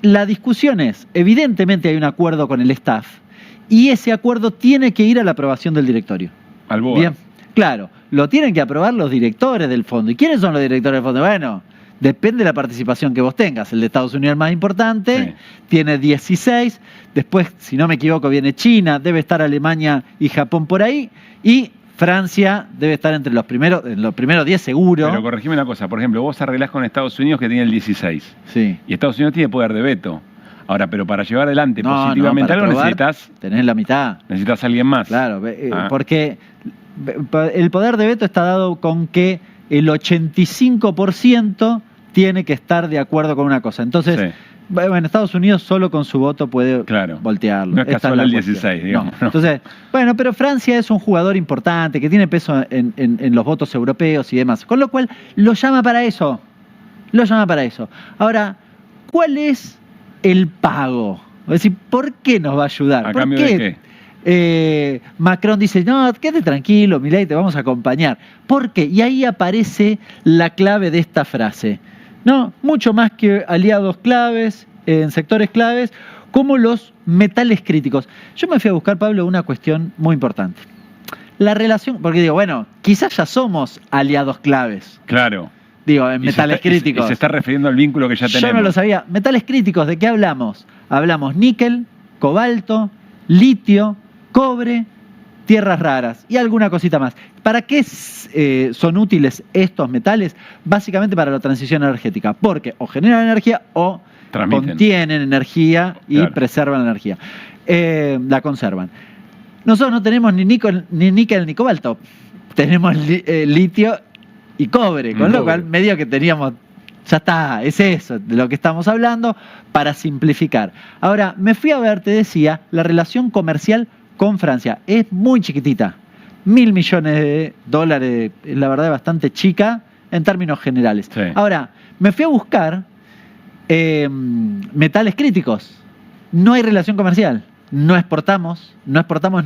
la discusión es, evidentemente hay un acuerdo con el staff, y ese acuerdo tiene que ir a la aprobación del directorio. Al BOA. Bien, claro, lo tienen que aprobar los directores del fondo. ¿Y quiénes son los directores del fondo? Bueno, depende de la participación que vos tengas. El de Estados Unidos es el más importante, tiene 16. Después, si no me equivoco, viene China, debe estar Alemania y Japón por ahí. Y Francia debe estar entre los primeros 10 seguro. Pero corregime una cosa, por ejemplo, vos arreglás con Estados Unidos que tiene el 16. Sí. Y Estados Unidos tiene poder de veto. Ahora, pero para llevar adelante positivamente algo necesitas... Tenés la mitad. Necesitas a alguien más. Claro, porque el poder de veto está dado con que el 85% tiene que estar de acuerdo con una cosa. Entonces, bueno, Estados Unidos solo con su voto puede voltearlo. No es casual el 16, digamos. No. Entonces, bueno, pero Francia es un jugador importante que tiene peso en los votos europeos y demás. Con lo cual, lo llama para eso. Ahora, ¿cuál es el pago? Es decir, ¿por qué nos va a ayudar? ¿A cambio de qué? Macron dice, no, quédate tranquilo, Milei, te vamos a acompañar. ¿Por qué? Y ahí aparece la clave de esta frase. No, mucho más que aliados claves, en sectores claves, como los metales críticos. Yo me fui a buscar, Pablo, una cuestión muy importante. La relación, porque digo, bueno, quizás ya somos aliados claves. Claro. Digo, en metales críticos. Y se está refiriendo al vínculo que ya tenemos. Yo no lo sabía. Metales críticos, ¿de qué hablamos? Hablamos níquel, cobalto, litio, cobre, tierras raras y alguna cosita más. ¿Para qué son útiles estos metales? Básicamente para la transición energética, porque o generan energía o contienen energía y preservan la energía. La conservan. Nosotros no tenemos ni níquel ni cobalto. Tenemos litio y cobre, con lo cual medio que teníamos, ya está, es eso de lo que estamos hablando, para simplificar. Ahora, me fui a ver, te decía, la relación comercial con Francia. Es muy chiquitita, $1.000 millones, la verdad bastante chica en términos generales. Sí. Ahora, me fui a buscar metales críticos. No hay relación comercial. No exportamos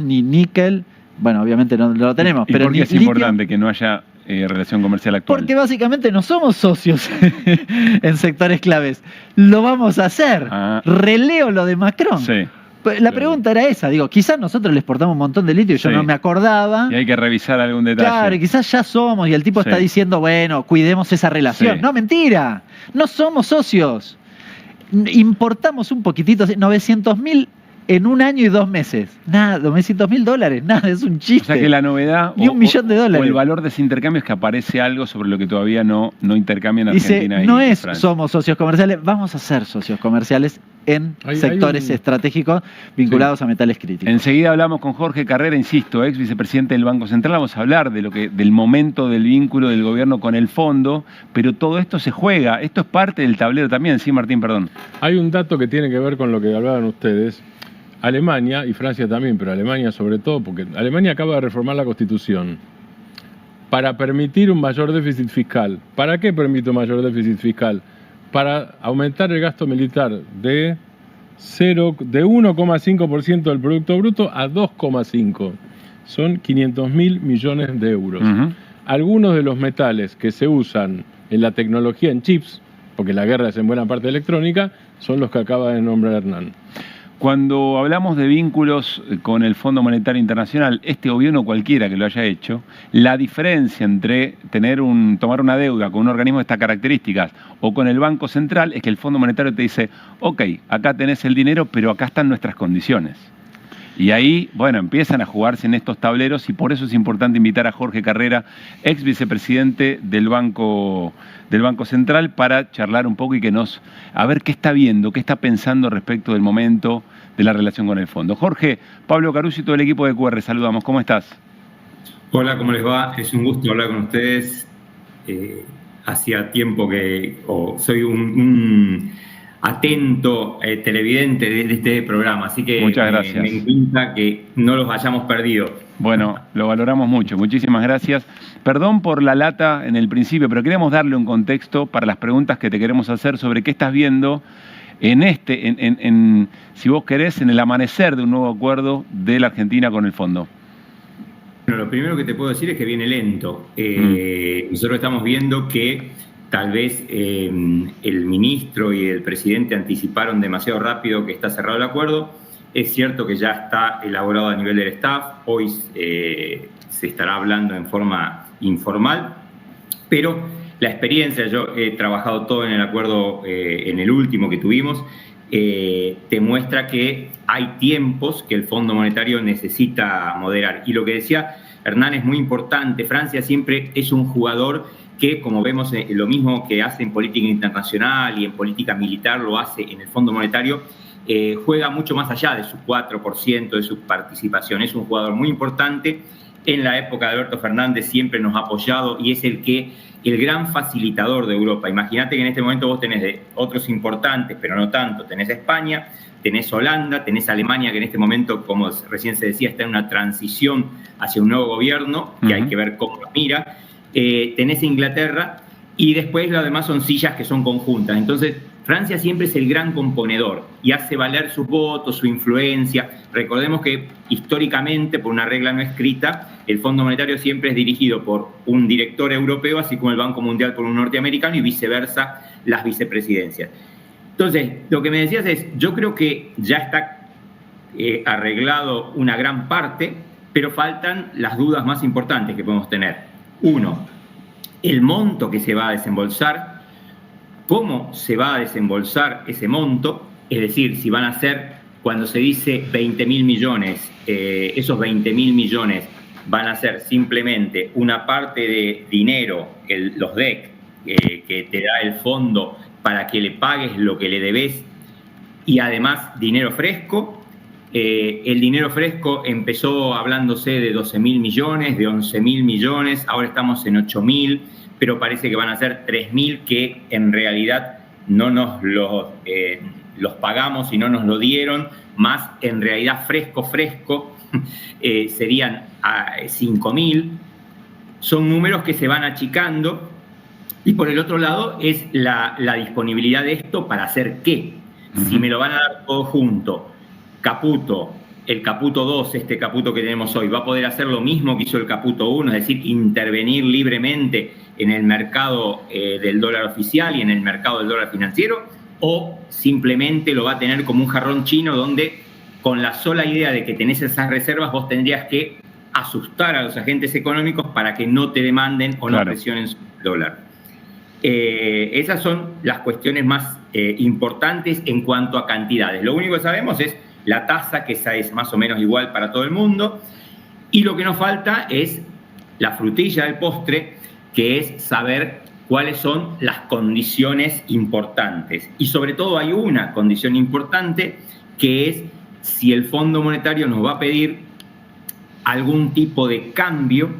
ni níquel, bueno, obviamente no lo tenemos. ¿Y pero por qué es importante que no haya relación comercial actual? Porque básicamente no somos socios en sectores claves. Lo vamos a hacer. Releo lo de Macron. Sí. La pregunta era esa, digo, quizás nosotros le exportamos un montón de litio y yo no me acordaba. Y hay que revisar algún detalle. Claro, y quizás ya somos y el tipo está diciendo, bueno, cuidemos esa relación. Sí. No, mentira, no somos socios. Importamos un poquitito, 900.000 en un año y 2 meses. Nada, $900.000, nada, es un chiste. O sea que la novedad ni $1 millón o el valor de ese intercambio es que aparece algo sobre lo que todavía no intercambian Argentina. Dice, no es Francia. Somos socios comerciales, vamos a ser socios comerciales en sectores estratégicos vinculados a metales críticos. Enseguida hablamos con Jorge Carrera, insisto, ex vicepresidente del Banco Central. Vamos a hablar de del momento del vínculo del gobierno con el fondo, pero todo esto se juega, esto es parte del tablero también, sí, Martín, perdón. Hay un dato que tiene que ver con lo que hablaban ustedes. Alemania, y Francia también, pero Alemania sobre todo, porque Alemania acaba de reformar la Constitución para permitir un mayor déficit fiscal. ¿Para qué permite un mayor déficit fiscal? Para aumentar el gasto militar de 1,5% del Producto Bruto a 2,5%. Son 500.000 millones de euros. Algunos de los metales que se usan en la tecnología, en chips, porque la guerra es en buena parte electrónica, son los que acaba de nombrar Hernán. Cuando hablamos de vínculos con el Fondo Monetario Internacional, este gobierno cualquiera que lo haya hecho, la diferencia entre tomar una deuda con un organismo de estas características o con el Banco Central es que el Fondo Monetario te dice, ok, acá tenés el dinero, pero acá están nuestras condiciones. Y ahí, bueno, empiezan a jugarse en estos tableros y por eso es importante invitar a Jorge Carrera, ex vicepresidente del Banco Central, para charlar un poco y a ver qué está viendo, qué está pensando respecto del momento de la relación con el fondo. Jorge, Pablo Caruso y todo el equipo de QR, saludamos. ¿Cómo estás? Hola, ¿cómo les va? Es un gusto hablar con ustedes. Hacía tiempo que soy un atento televidente de este programa, así que muchas gracias. Me encanta que no los hayamos perdido. Bueno, lo valoramos mucho, muchísimas gracias. Perdón por la lata en el principio, pero queremos darle un contexto para las preguntas que te queremos hacer sobre qué estás viendo si vos querés, en el amanecer de un nuevo acuerdo de la Argentina con el fondo. Bueno, lo primero que te puedo decir es que viene lento. Nosotros estamos viendo que tal vez el ministro y el presidente anticiparon demasiado rápido que está cerrado el acuerdo. Es cierto que ya está elaborado a nivel del staff, hoy se estará hablando en forma informal, pero la experiencia, yo he trabajado todo en el acuerdo, en el último que tuvimos, te muestra que hay tiempos que el Fondo Monetario necesita moderar. Y lo que decía Hernán es muy importante, Francia siempre es un jugador que, como vemos, lo mismo que hace en política internacional y en política militar, lo hace en el Fondo Monetario, juega mucho más allá de su 4% de su participación. Es un jugador muy importante. En la época de Alberto Fernández siempre nos ha apoyado y es el gran facilitador de Europa. Imagínate que en este momento vos tenés de otros importantes, pero no tanto. Tenés España, tenés Holanda, tenés Alemania, que en este momento, como recién se decía, está en una transición hacia un nuevo gobierno, que hay que ver cómo lo mira. Tenés Inglaterra y después lo demás son sillas que son conjuntas. Entonces, Francia siempre es el gran componedor y hace valer sus votos, su influencia. Recordemos que históricamente, por una regla no escrita, el Fondo Monetario siempre es dirigido por un director europeo, así como el Banco Mundial por un norteamericano y viceversa las vicepresidencias. Entonces, lo que me decías es, yo creo que ya está arreglado una gran parte, pero faltan las dudas más importantes que podemos tener. Uno, el monto que se va a desembolsar, cómo se va a desembolsar ese monto, es decir, si van a ser, cuando se dice 20.000 millones, esos 20.000 millones van a ser simplemente una parte de dinero, los DEC, que te da el fondo para que le pagues lo que le debes, y además dinero fresco. El dinero fresco empezó hablándose de 12.000 millones, de 11.000 millones, ahora estamos en 8.000, pero parece que van a ser 3.000 que en realidad no nos los pagamos y no nos lo dieron, más en realidad fresco serían 5.000. Son números que se van achicando, y por el otro lado es la disponibilidad de esto para hacer qué. Si me lo van a dar todo junto, Caputo, el Caputo 2, este Caputo que tenemos hoy, va a poder hacer lo mismo que hizo el Caputo 1, es decir, intervenir libremente en el mercado del dólar oficial y en el mercado del dólar financiero, o simplemente lo va a tener como un jarrón chino donde con la sola idea de que tenés esas reservas vos tendrías que asustar a los agentes económicos para que no te demanden o no presionen su dólar. Esas son las cuestiones más importantes en cuanto a cantidades. Lo único que sabemos es la tasa, que esa es más o menos igual para todo el mundo, y lo que nos falta es la frutilla del postre, que es saber cuáles son las condiciones importantes. Y sobre todo hay una condición importante, que es si el Fondo Monetario nos va a pedir algún tipo de cambio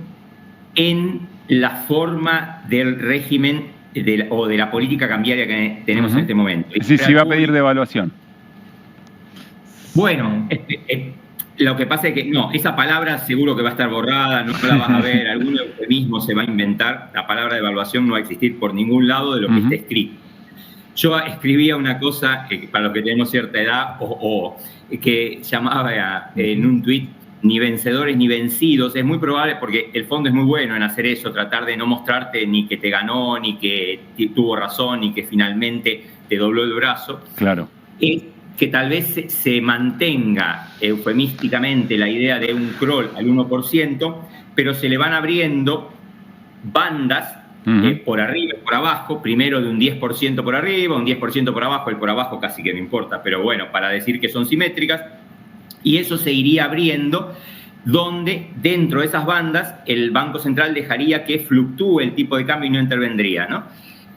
en la forma del régimen o de la política cambiaria que tenemos en este momento. Sí, sí, va a pedir devaluación. Bueno, lo que pasa es que no, esa palabra seguro que va a estar borrada, no la vas a ver, algún eufemismo se va a inventar, la palabra devaluación no va a existir por ningún lado de lo que esté escrito. Yo escribía una cosa, para los que tenemos cierta edad, que llamaba en un tuit, ni vencedores ni vencidos. Es muy probable, porque el fondo es muy bueno en hacer eso, tratar de no mostrarte ni que te ganó, ni que tuvo razón, ni que finalmente te dobló el brazo. Claro. Que tal vez se mantenga eufemísticamente la idea de un crawl al 1%, pero se le van abriendo bandas por arriba y por abajo, primero de un 10% por arriba, un 10% por abajo, el por abajo casi que no importa, pero bueno, para decir que son simétricas, y eso se iría abriendo, donde dentro de esas bandas el Banco Central dejaría que fluctúe el tipo de cambio y no intervendría, ¿no?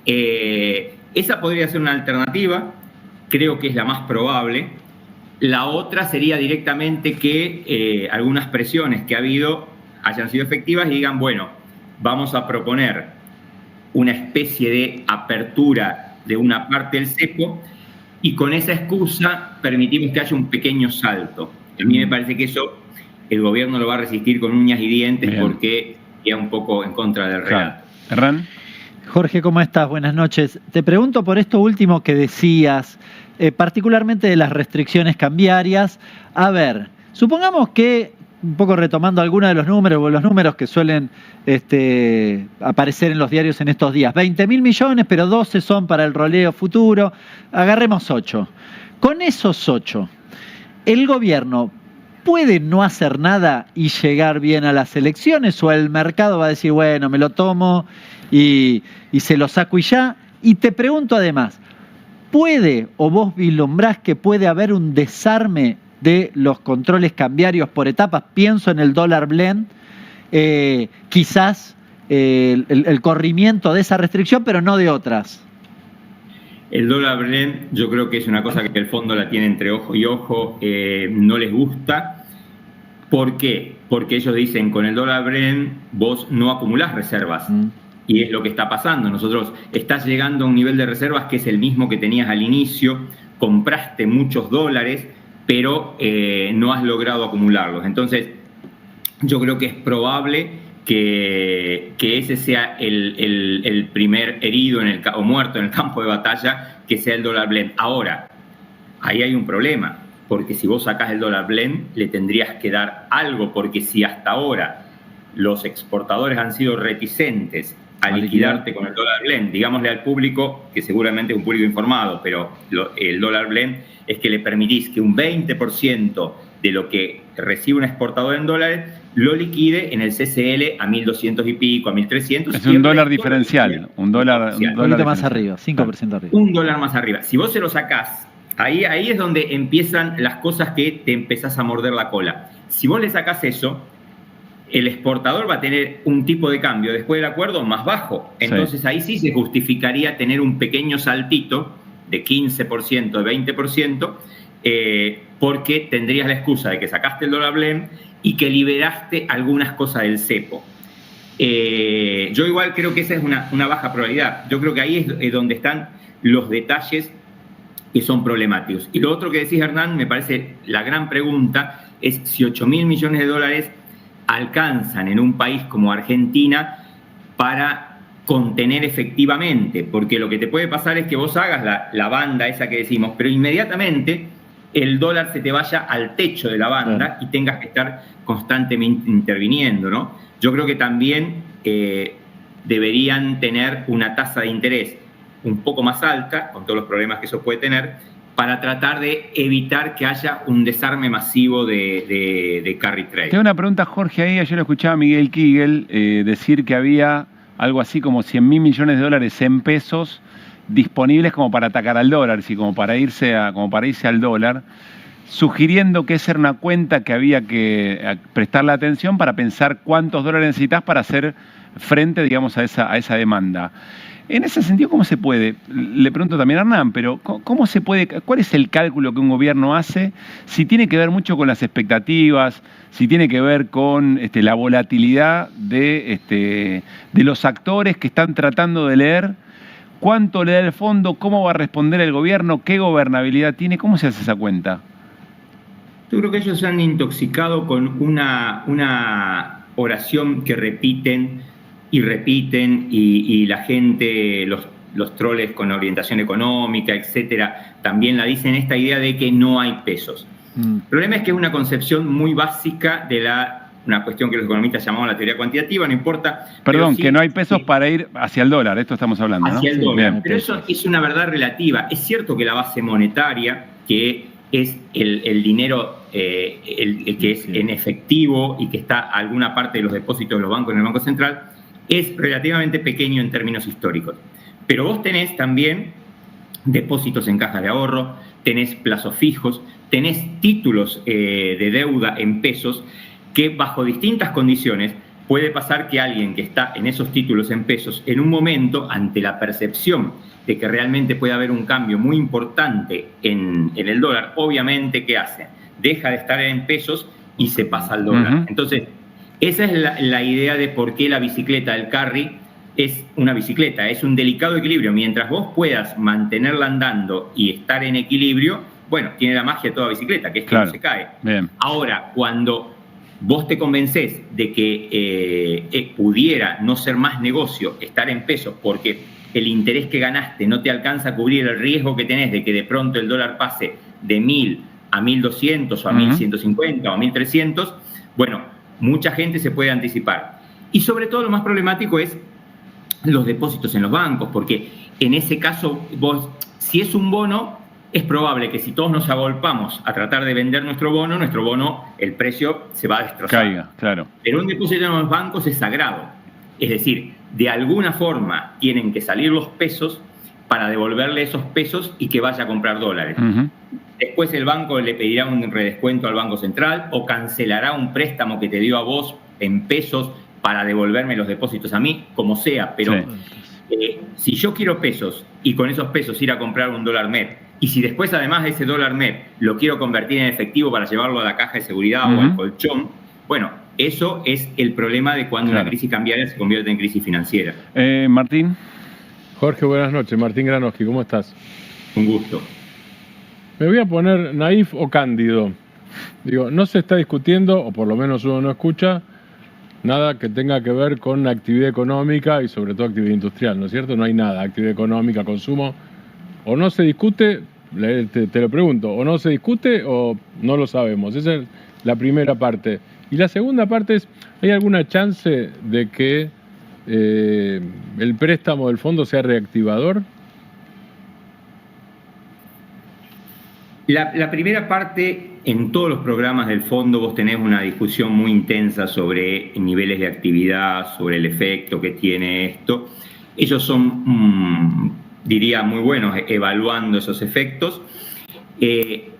Esa podría ser una alternativa, creo que es la más probable. La otra sería directamente que algunas presiones que ha habido hayan sido efectivas y digan, bueno, vamos a proponer una especie de apertura de una parte del cepo y con esa excusa permitimos que haya un pequeño salto. A mí me parece que eso el gobierno lo va a resistir con uñas y dientes. Bien. Porque iría un poco en contra del relato. Hernán. Jorge, ¿cómo estás? Buenas noches. Te pregunto por esto último que decías, particularmente de las restricciones cambiarias. A ver, supongamos que, un poco retomando algunos de los números que suelen aparecer en los diarios en estos días, 20.000 millones, pero 12 son para el roleo futuro, agarremos 8. Con esos 8, ¿el gobierno puede no hacer nada y llegar bien a las elecciones, o el mercado va a decir, bueno, me lo tomo y se lo saco y ya? Y te pregunto además, ¿puede o vos vislumbrás que puede haber un desarme de los controles cambiarios por etapas? Pienso en el dólar blend, quizás el corrimiento de esa restricción, pero no de otras. El dólar blend yo creo que es una cosa que el fondo la tiene entre ojo y ojo, no les gusta. ¿Por qué? Porque ellos dicen, con el dólar blend vos no acumulás reservas. Y es lo que está pasando. Nosotros estás llegando a un nivel de reservas que es el mismo que tenías al inicio, compraste muchos dólares, pero no has logrado acumularlos. Entonces, yo creo que es probable que ese sea el primer herido o muerto en el campo de batalla, que sea el dólar blend. Ahora, ahí hay un problema, porque si vos sacás el dólar blend, le tendrías que dar algo, porque si hasta ahora los exportadores han sido reticentes a liquidarte con el dólar blend, digámosle al público, que seguramente es un público informado, pero el dólar blend es que le permitís que un 20% de lo que recibe un exportador en dólares lo liquide en el CCL a 1.200 y pico, a 1.300. Es un dólar diferencial, un dólar más arriba, 5% arriba. Un dólar más arriba. Si vos se lo sacás, ahí es donde empiezan las cosas que te empezás a morder la cola. Si vos le sacás eso, el exportador va a tener un tipo de cambio después del acuerdo más bajo. Entonces ahí sí se justificaría tener un pequeño saltito de 15%, de 20%, porque tendrías la excusa de que sacaste el dólar blend y que liberaste algunas cosas del cepo. Yo igual creo que esa es una baja probabilidad. Yo creo que ahí es donde están los detalles que son problemáticos. Y lo otro que decís, Hernán, me parece la gran pregunta es si 8.000 millones de dólares alcanzan en un país como Argentina para contener efectivamente, porque lo que te puede pasar es que vos hagas la banda esa que decimos, pero inmediatamente el dólar se te vaya al techo de la banda y tengas que estar constantemente interviniendo, ¿no? Yo creo que también deberían tener una tasa de interés un poco más alta, con todos los problemas que eso puede tener, para tratar de evitar que haya un desarme masivo de carry trade. Tengo una pregunta, Jorge, ahí ayer lo escuchaba a Miguel Kigel decir que había algo así como 100.000 millones de dólares en pesos disponibles como para atacar al dólar, como para irse al dólar, sugiriendo que esa era una cuenta que había que prestarle atención para pensar cuántos dólares necesitas para hacer frente, digamos, a esa demanda. En ese sentido, ¿cómo se puede? Le pregunto también a Hernán, pero ¿cómo se puede? ¿Cuál es el cálculo que un gobierno hace? Si tiene que ver mucho con las expectativas, si tiene que ver con la volatilidad de los actores que están tratando de leer, cuánto le da el fondo, cómo va a responder el gobierno, qué gobernabilidad tiene, ¿cómo se hace esa cuenta? Yo creo que ellos se han intoxicado con una oración que repiten y la gente, los troles con orientación económica, etcétera, también la dicen, esta idea de que no hay pesos. El problema es que es una concepción muy básica de una cuestión que los economistas llamamos la teoría cuantitativa, no importa. Perdón, sí, que no hay pesos para ir hacia el dólar, esto estamos hablando, ¿no? Hacia el dólar, bien, pero eso es una verdad relativa. Es cierto que la base monetaria, que es el dinero el que es en efectivo y que está alguna parte de los depósitos de los bancos en el Banco Central, es relativamente pequeño en términos históricos. Pero vos tenés también depósitos en cajas de ahorro, tenés plazos fijos, tenés títulos de deuda en pesos que bajo distintas condiciones puede pasar que alguien que está en esos títulos en pesos en un momento, ante la percepción de que realmente puede haber un cambio muy importante en el dólar, obviamente, ¿qué hace? Deja de estar en pesos y se pasa al dólar. Entonces, esa es la idea de por qué la bicicleta del carry es una bicicleta, es un delicado equilibrio. Mientras vos puedas mantenerla andando y estar en equilibrio, bueno, tiene la magia de toda bicicleta, que es que no se cae. Bien. Ahora, cuando vos te convencés de que pudiera no ser más negocio estar en pesos porque el interés que ganaste no te alcanza a cubrir el riesgo que tenés de que de pronto el dólar pase de 1.000 a 1.200 o a 1.150 o a 1.300, bueno, mucha gente se puede anticipar. Y sobre todo lo más problemático es los depósitos en los bancos, porque en ese caso vos, si es un bono, es probable que si todos nos agolpamos a tratar de vender nuestro bono, el precio se va a destrozar. Caiga, claro. Pero un depósito en los bancos es sagrado. Es decir, de alguna forma tienen que salir los pesos para devolverle esos pesos y que vaya a comprar dólares. Después el banco le pedirá un redescuento al Banco Central o cancelará un préstamo que te dio a vos en pesos para devolverme los depósitos a mí, como sea. Pero si yo quiero pesos y con esos pesos ir a comprar un dólar MEP, y si después además de ese dólar MEP lo quiero convertir en efectivo para llevarlo a la caja de seguridad o al colchón, bueno, eso es el problema de cuando una crisis cambiaria se convierte en crisis financiera. Martín. Jorge, buenas noches. Martín Granoski, ¿cómo estás? Un gusto. Me voy a poner naif o cándido. Digo, no se está discutiendo, o por lo menos uno no escucha, nada que tenga que ver con actividad económica y sobre todo actividad industrial, ¿no es cierto? No hay nada, actividad económica, consumo, o no se discute, te lo pregunto, o no se discute o no lo sabemos. Esa es la primera parte. Y la segunda parte es, ¿hay alguna chance de que el préstamo del fondo sea reactivador? La primera parte, en todos los programas del fondo vos tenés una discusión muy intensa sobre niveles de actividad, sobre el efecto que tiene esto. Ellos son, diría, muy buenos evaluando esos efectos.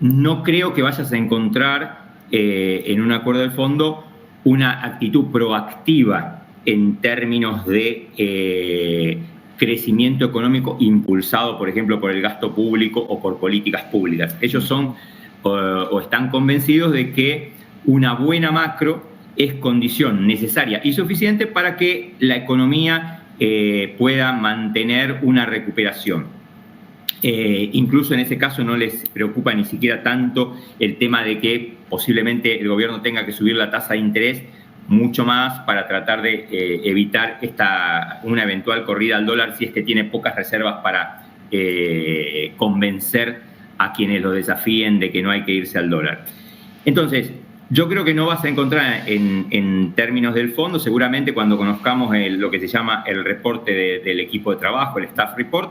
No creo que vayas a encontrar en un acuerdo del fondo una actitud proactiva en términos de crecimiento económico impulsado, por ejemplo, por el gasto público o por políticas públicas. Ellos son o están convencidos de que una buena macro es condición necesaria y suficiente para que la economía pueda mantener una recuperación. Incluso en ese caso no les preocupa ni siquiera tanto el tema de que posiblemente el gobierno tenga que subir la tasa de interés mucho más para tratar de evitar una eventual corrida al dólar si es que tiene pocas reservas para convencer a quienes lo desafíen de que no hay que irse al dólar. Entonces, yo creo que no vas a encontrar en términos del fondo, seguramente cuando conozcamos lo que se llama el reporte del equipo de trabajo, el staff report,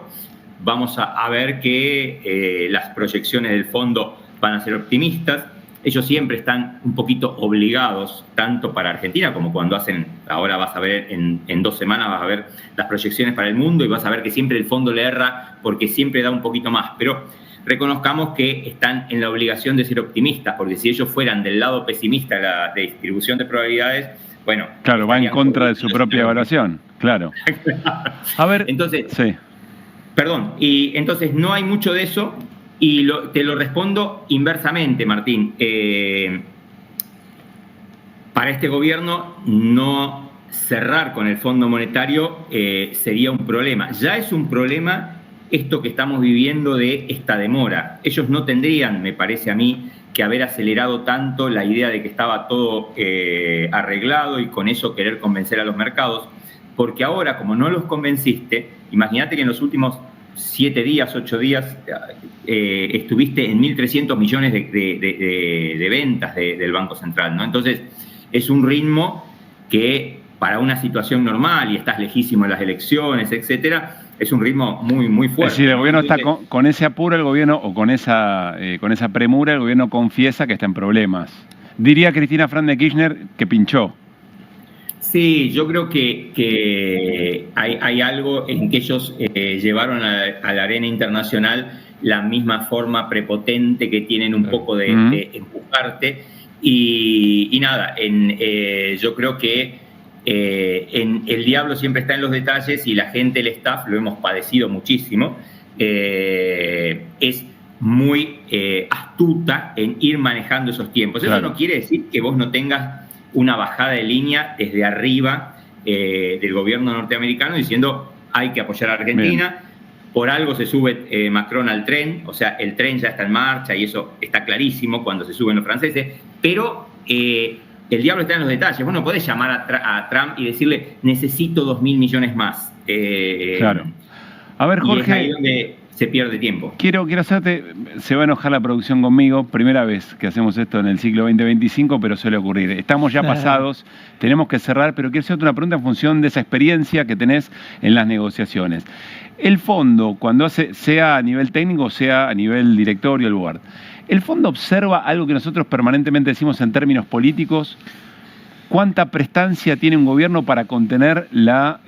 vamos a ver que las proyecciones del fondo van a ser optimistas. Ellos siempre están un poquito obligados, tanto para Argentina como cuando hacen, ahora vas a ver, en 2 semanas vas a ver las proyecciones para el mundo y vas a ver que siempre el fondo le erra porque siempre da un poquito más. Pero reconozcamos que están en la obligación de ser optimistas, porque si ellos fueran del lado pesimista de la distribución de probabilidades, bueno... Claro, va en contra de su propia evaluación, claro. A ver... Entonces, sí. Perdón, y entonces no hay mucho de eso. Y te lo respondo inversamente, Martín. Para este gobierno, no cerrar con el Fondo Monetario sería un problema. Ya es un problema esto que estamos viviendo de esta demora. Ellos no tendrían, me parece a mí, que haber acelerado tanto la idea de que estaba todo arreglado y con eso querer convencer a los mercados, porque ahora, como no los convenciste, imagínate que en los últimos 7 días, 8 días, estuviste en 1.300 millones de ventas del Banco Central, ¿no? Entonces, es un ritmo que para una situación normal, y estás lejísimo en las elecciones, etcétera, es un ritmo muy, muy fuerte. Es decir, el gobierno está con ese apuro, el gobierno, o con esa premura, el gobierno confiesa que está en problemas. Diría Cristina Fernández de Kirchner que pinchó. Sí, yo creo que hay algo en que ellos llevaron a la arena internacional la misma forma prepotente que tienen un poco de empujarte. Y nada, yo creo que el diablo siempre está en los detalles y la gente, el staff, lo hemos padecido muchísimo. Es muy astuta en ir manejando esos tiempos. Eso no quiere decir que vos no tengas una bajada de línea desde arriba del gobierno norteamericano diciendo hay que apoyar a Argentina. Bien. Por algo se sube Macron al tren, o sea, el tren ya está en marcha y eso está clarísimo cuando se suben los franceses, pero el diablo está en los detalles. Vos no podés llamar a Trump y decirle necesito 2.000 millones más. Claro. A ver, Jorge, y es ahí donde se pierde tiempo. Quiero hacerte, se va a enojar la producción conmigo, primera vez que hacemos esto en el siglo 2025, pero suele ocurrir. Estamos ya pasados, tenemos que cerrar, pero quiero hacerte una pregunta en función de esa experiencia que tenés en las negociaciones. El fondo, cuando sea a nivel técnico, sea a nivel directorio, el board, ¿el fondo observa algo que nosotros permanentemente decimos en términos políticos? ¿Cuánta prestancia tiene un gobierno para contener la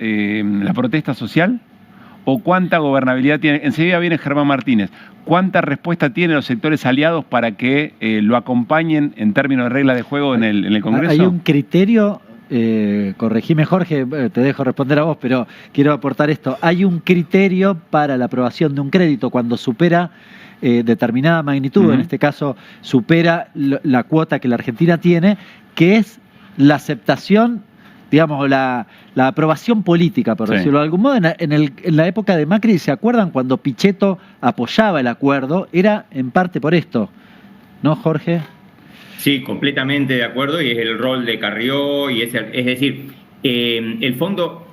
protesta social? ¿O cuánta gobernabilidad tiene? Enseguida viene Germán Martínez. ¿Cuánta respuesta tienen los sectores aliados para que lo acompañen en términos de regla de juego en el Congreso? Hay un criterio, corregime Jorge, te dejo responder a vos, pero quiero aportar esto. Hay un criterio para la aprobación de un crédito cuando supera determinada magnitud, en este caso supera la cuota que la Argentina tiene, que es la aceptación, digamos, la aprobación política, por decirlo de algún modo. En la época de Macri, ¿se acuerdan? Cuando Pichetto apoyaba el acuerdo, era en parte por esto, ¿no, Jorge? Sí, completamente de acuerdo, y es el rol de Carrió, y es decir, el fondo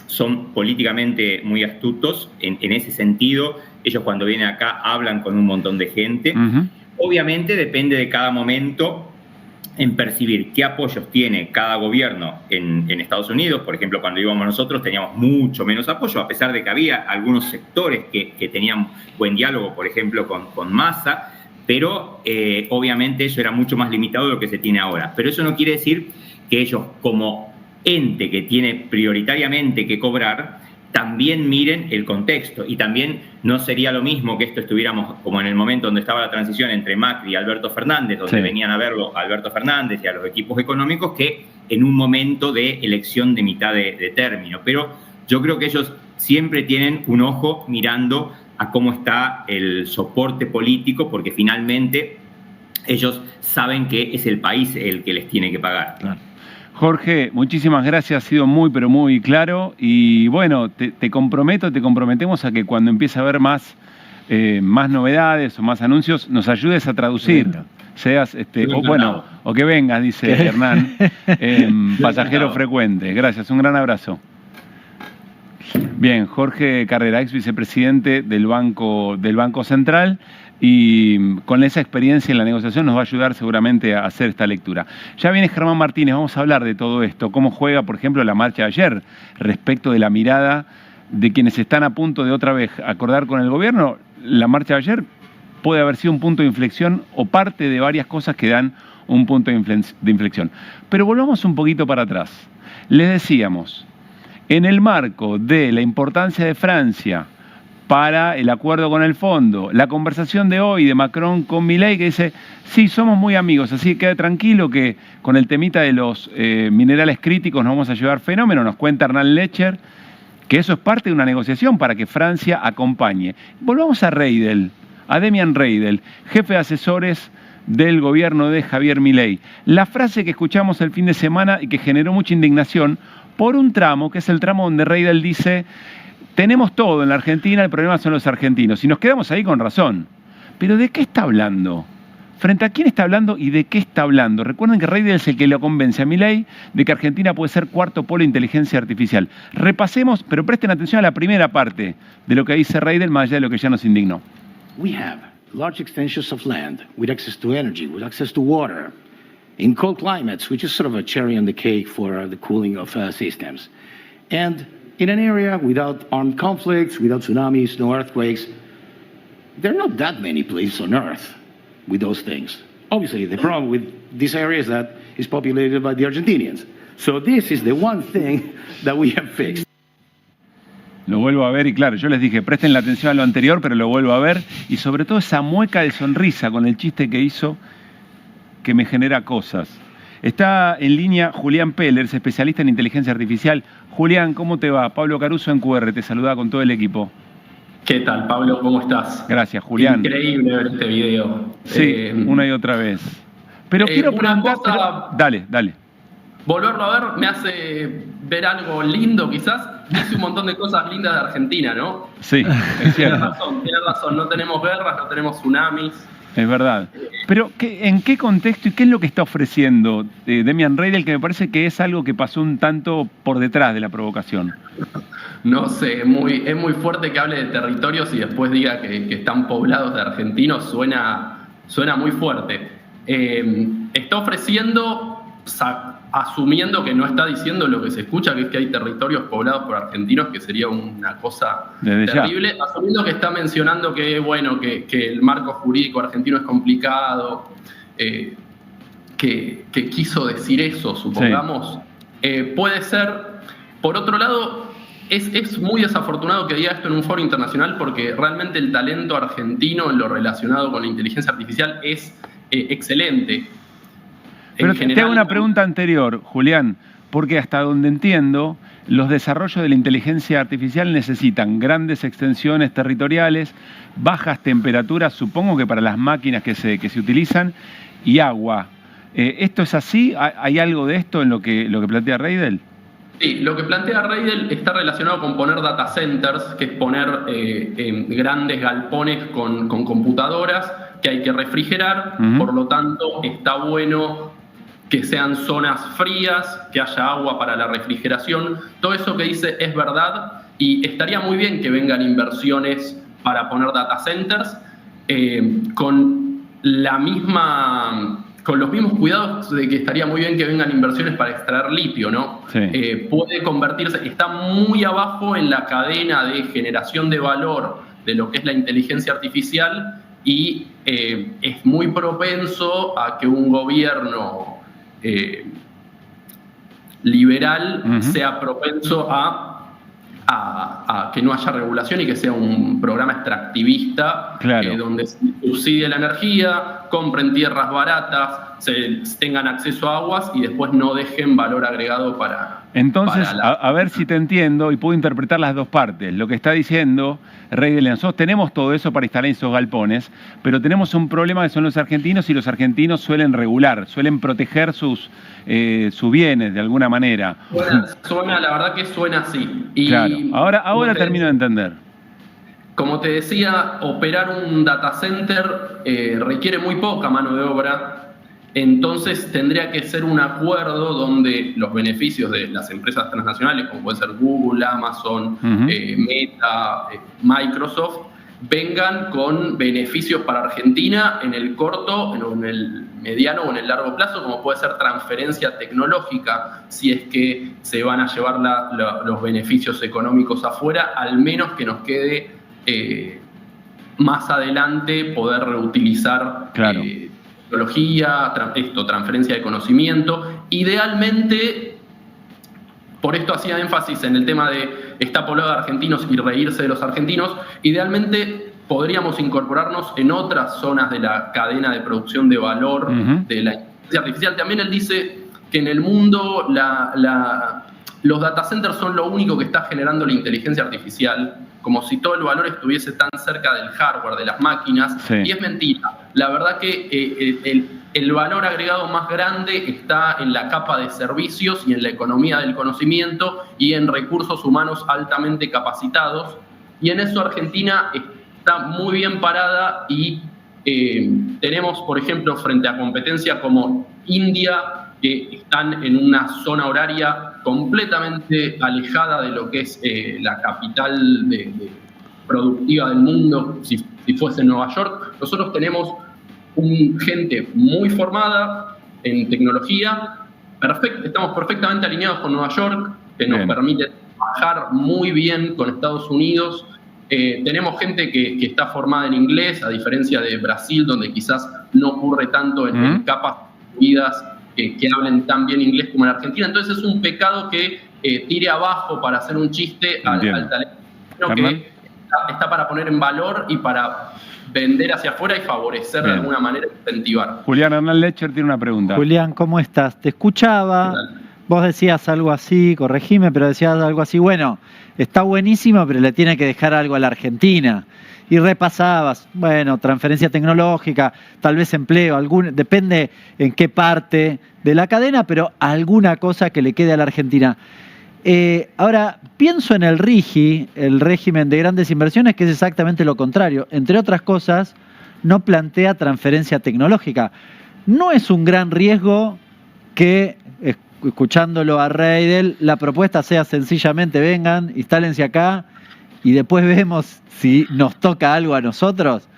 son políticamente muy astutos en ese sentido. Ellos cuando vienen acá hablan con un montón de gente. Obviamente depende de cada momento en percibir qué apoyos tiene cada gobierno en Estados Unidos. Por ejemplo, cuando íbamos nosotros teníamos mucho menos apoyo, a pesar de que había algunos sectores que tenían buen diálogo, por ejemplo, con Massa, pero obviamente eso era mucho más limitado de lo que se tiene ahora. Pero eso no quiere decir que ellos, como ente que tiene prioritariamente que cobrar, también miren el contexto, y también no sería lo mismo que esto estuviéramos como en el momento donde estaba la transición entre Macri y Alberto Fernández, donde venían a verlo a Alberto Fernández y a los equipos económicos, que en un momento de elección de mitad de término. Pero yo creo que ellos siempre tienen un ojo mirando a cómo está el soporte político, porque finalmente ellos saben que es el país el que les tiene que pagar. Claro. Jorge, muchísimas gracias, ha sido muy, pero muy claro. Y bueno, te comprometemos a que cuando empiece a haber más novedades o más anuncios, nos ayudes a traducir. Venga. Seas, o que vengas, dice Hernán, pasajero frecuente. Gracias, un gran abrazo. Bien, Jorge Carrera, ex vicepresidente del Banco Central, y con esa experiencia en la negociación nos va a ayudar seguramente a hacer esta lectura. Ya viene Germán Martínez, vamos a hablar de todo esto, cómo juega, por ejemplo, la marcha de ayer, respecto de la mirada de quienes están a punto de otra vez acordar con el gobierno. La marcha de ayer puede haber sido un punto de inflexión o parte de varias cosas que dan un punto de inflexión. Pero volvamos un poquito para atrás. Les decíamos, en el marco de la importancia de Francia para el acuerdo con el fondo, la conversación de hoy de Macron con Milei, que dice, sí, somos muy amigos, así que quede tranquilo que con el temita de los minerales críticos nos vamos a llevar fenómeno, nos cuenta Hernán Lecher, que eso es parte de una negociación para que Francia acompañe. Volvamos a Reidel, a Demian Reidel, jefe de asesores del gobierno de Javier Milei. La frase que escuchamos el fin de semana y que generó mucha indignación por un tramo, que es el tramo donde Reidel dice, tenemos todo en la Argentina, el problema son los argentinos. Y nos quedamos ahí con razón. Pero ¿de qué está hablando? ¿Frente a quién está hablando y de qué está hablando? Recuerden que Reidel es el que le convence a Milei de que Argentina puede ser cuarto polo de inteligencia artificial. Repasemos, pero presten atención a la primera parte de lo que dice Reidel, más allá de lo que ya nos indignó. We have large extensions of land with access to energy, with access to water, in cold climates, which is sort of a cherry on the cake for the cooling of systems. And in an area without armed conflicts, without tsunamis, no earthquakes, there are not that many places on Earth with those things. Obviously, the problem with this area is that it's populated by the Argentinians. So this is the one thing that we have fixed. Lo vuelvo a ver y claro, yo les dije, presten la atención a lo anterior, pero lo vuelvo a ver. Y sobre todo esa mueca de sonrisa con el chiste que hizo, que me genera cosas. Está en línea Julián Pellers, especialista en inteligencia artificial. Julián, ¿cómo te va? Pablo Caruso en QR, te saluda con todo el equipo. ¿Qué tal, Pablo? ¿Cómo estás? Gracias, Julián. Increíble ver este video. Sí, una y otra vez. Pero quiero preguntarte... Dale. Volverlo a ver me hace ver algo lindo, quizás. Dice un montón de cosas lindas de Argentina, ¿no? Sí, es cierto. Tienes razón. No tenemos guerras, no tenemos tsunamis. Es verdad. Pero ¿en qué contexto y qué es lo que está ofreciendo Demian Reidel, que me parece que es algo que pasó un tanto por detrás de la provocación? No sé, es muy fuerte que hable de territorios y después diga que están poblados de argentinos. Suena muy fuerte. Está ofreciendo, asumiendo que no está diciendo lo que se escucha, que es que hay territorios poblados por argentinos, que sería una cosa terrible, asumiendo que está mencionando que el marco jurídico argentino es complicado, que quiso decir eso, supongamos. Sí. Puede ser. Por otro lado, es muy desafortunado que diga esto en un foro internacional, porque realmente el talento argentino en lo relacionado con la inteligencia artificial es excelente. Pero te hago una pregunta anterior, Julián, porque hasta donde entiendo, los desarrollos de la inteligencia artificial necesitan grandes extensiones territoriales, bajas temperaturas, supongo que para las máquinas que se utilizan, y agua. ¿Esto es así? ¿Hay algo de esto en lo que plantea Reidel? Sí, lo que plantea Reidel está relacionado con poner data centers, que es poner grandes galpones con computadoras que hay que refrigerar. Por lo tanto, está bueno que sean zonas frías, que haya agua para la refrigeración. Todo eso que dice es verdad y estaría muy bien que vengan inversiones para poner data centers con los mismos cuidados de que estaría muy bien que vengan inversiones para extraer litio, ¿no? Sí. Puede convertirse, está muy abajo en la cadena de generación de valor de lo que es la inteligencia artificial y es muy propenso a que un gobierno liberal sea propenso a que no haya regulación y que sea un programa extractivista, claro, donde se subsidie la energía, compren tierras baratas, tengan acceso a aguas y después no dejen valor agregado para... Entonces, a ver si te entiendo y puedo interpretar las dos partes. Lo que está diciendo Reidel, nosotros tenemos todo eso para instalar esos galpones, pero tenemos un problema que son los argentinos y los argentinos suelen regular, suelen proteger sus bienes de alguna manera. La verdad que suena así. Y claro, ahora termino de entender. Como te decía, operar un data center requiere muy poca mano de obra. Entonces tendría que ser un acuerdo donde los beneficios de las empresas transnacionales, como puede ser Google, Amazon, Meta, Microsoft, vengan con beneficios para Argentina en el corto, en el mediano o en el largo plazo, como puede ser transferencia tecnológica, si es que se van a llevar los beneficios económicos afuera, al menos que nos quede más adelante poder reutilizar tecnología, transferencia de conocimiento. Idealmente, por esto hacía énfasis en el tema de está poblado de argentinos y reírse de los argentinos, idealmente podríamos incorporarnos en otras zonas de la cadena de producción de valor de la inteligencia artificial. También él dice que en el mundo los data centers son lo único que está generando la inteligencia artificial, como si todo el valor estuviese tan cerca del hardware, de las máquinas, y es mentira. La verdad que el valor agregado más grande está en la capa de servicios y en la economía del conocimiento y en recursos humanos altamente capacitados, y en eso Argentina está muy bien parada y tenemos, por ejemplo, frente a competencia como India, que están en una zona horaria completamente alejada de lo que es la capital productiva del mundo, si fuese Nueva York. Nosotros tenemos gente muy formada en tecnología, estamos perfectamente alineados con Nueva York, que nos permite trabajar muy bien con Estados Unidos. Tenemos gente que está formada en inglés, a diferencia de Brasil, donde quizás no ocurre tanto en capas vidas que hablen tan bien inglés como en Argentina. Entonces es un pecado que tire abajo para hacer un chiste al talento, sino que está para poner en valor y para vender hacia afuera y favorecer de alguna manera, incentivar. Julián Hernán Lecher tiene una pregunta. Julián, ¿cómo estás? Te escuchaba, vos decías algo así, corregime, pero decías algo así, bueno, está buenísimo, pero le tiene que dejar algo a la Argentina. Y repasabas, bueno, transferencia tecnológica, tal vez empleo, depende en qué parte de la cadena, pero alguna cosa que le quede a la Argentina. Ahora, pienso en el RIGI, el régimen de grandes inversiones, que es exactamente lo contrario. Entre otras cosas, no plantea transferencia tecnológica. ¿No es un gran riesgo que, escuchándolo a Reidel, la propuesta sea sencillamente vengan, instálense acá y después vemos si nos toca algo a nosotros?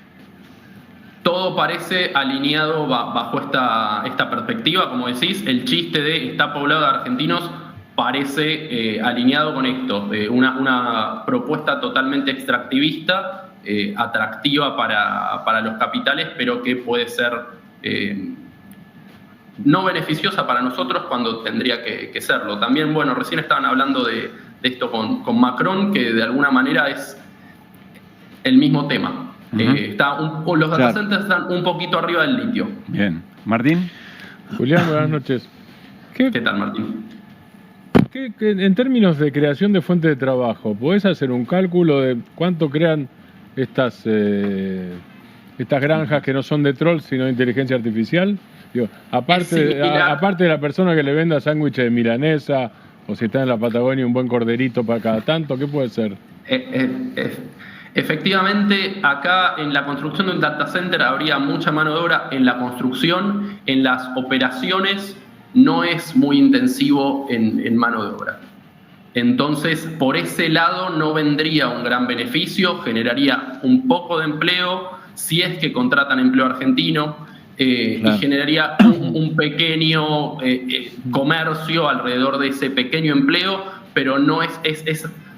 Todo parece alineado bajo esta perspectiva, como decís, el chiste de está poblado de argentinos parece alineado con esto, una propuesta totalmente extractivista, atractiva para los capitales, pero que puede ser no beneficiosa para nosotros cuando tendría que serlo. También, bueno, recién estaban hablando de esto con Macron, que de alguna manera es el mismo tema. Los data centers están un poquito arriba del litio. Bien. ¿Martín? Julián, buenas noches. ¿Qué tal, Martín? En términos de creación de fuentes de trabajo, ¿podés hacer un cálculo de cuánto crean estas granjas que no son de trolls, sino de inteligencia artificial? Digo, aparte de la persona que le venda sándwiches de milanesa O si está en la Patagonia un buen corderito para cada tanto, ¿qué puede ser? Efectivamente, acá en la construcción de un data center habría mucha mano de obra en la construcción, en las operaciones no es muy intensivo en mano de obra. Entonces, por ese lado no vendría un gran beneficio, generaría un poco de empleo, si es que contratan empleo argentino, y generaría un pequeño comercio alrededor de ese pequeño empleo, pero no es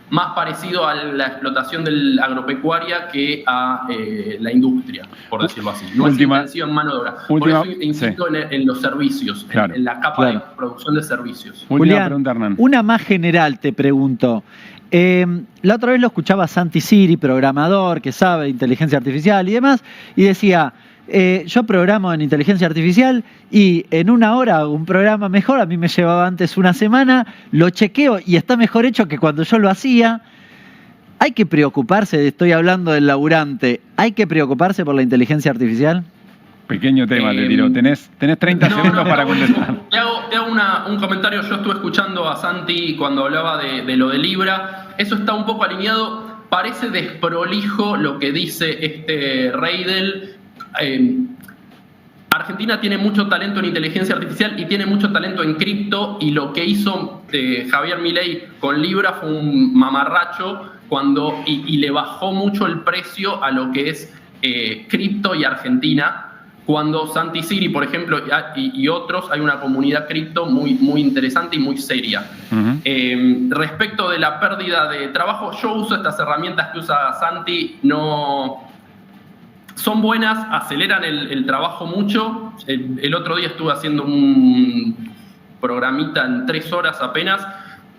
más parecido a la explotación agropecuaria que a la industria, por decirlo así. No es intensivo en mano de obra. Por eso insisto en los servicios, en la capa de producción de servicios. Julián, pregunta, Hernán. Una más general te pregunto. La otra vez lo escuchaba Santi Siri, programador que sabe de inteligencia artificial y demás, y decía, yo programo en inteligencia artificial y en una hora hago un programa mejor, a mí me llevaba antes una semana, lo chequeo y está mejor hecho que cuando yo lo hacía. ¿Hay que preocuparse, estoy hablando del laburante, hay que preocuparse por la inteligencia artificial? Pequeño tema, te tiro. Tenés 30 segundos para contestar. Te hago un comentario. Yo estuve escuchando a Santi cuando hablaba de lo de Libra. Eso está un poco alineado. Parece desprolijo lo que dice Reidel. Argentina tiene mucho talento en inteligencia artificial y tiene mucho talento en cripto, y lo que hizo Javier Milei con Libra fue un mamarracho y le bajó mucho el precio a lo que es cripto y Argentina. Cuando Santi Siri, por ejemplo, y otros, hay una comunidad cripto muy, muy interesante y muy seria. Respecto de la pérdida de trabajo, yo uso estas herramientas que usa Santi, son buenas, aceleran el trabajo mucho. El otro día estuve haciendo un programita en 3 horas apenas.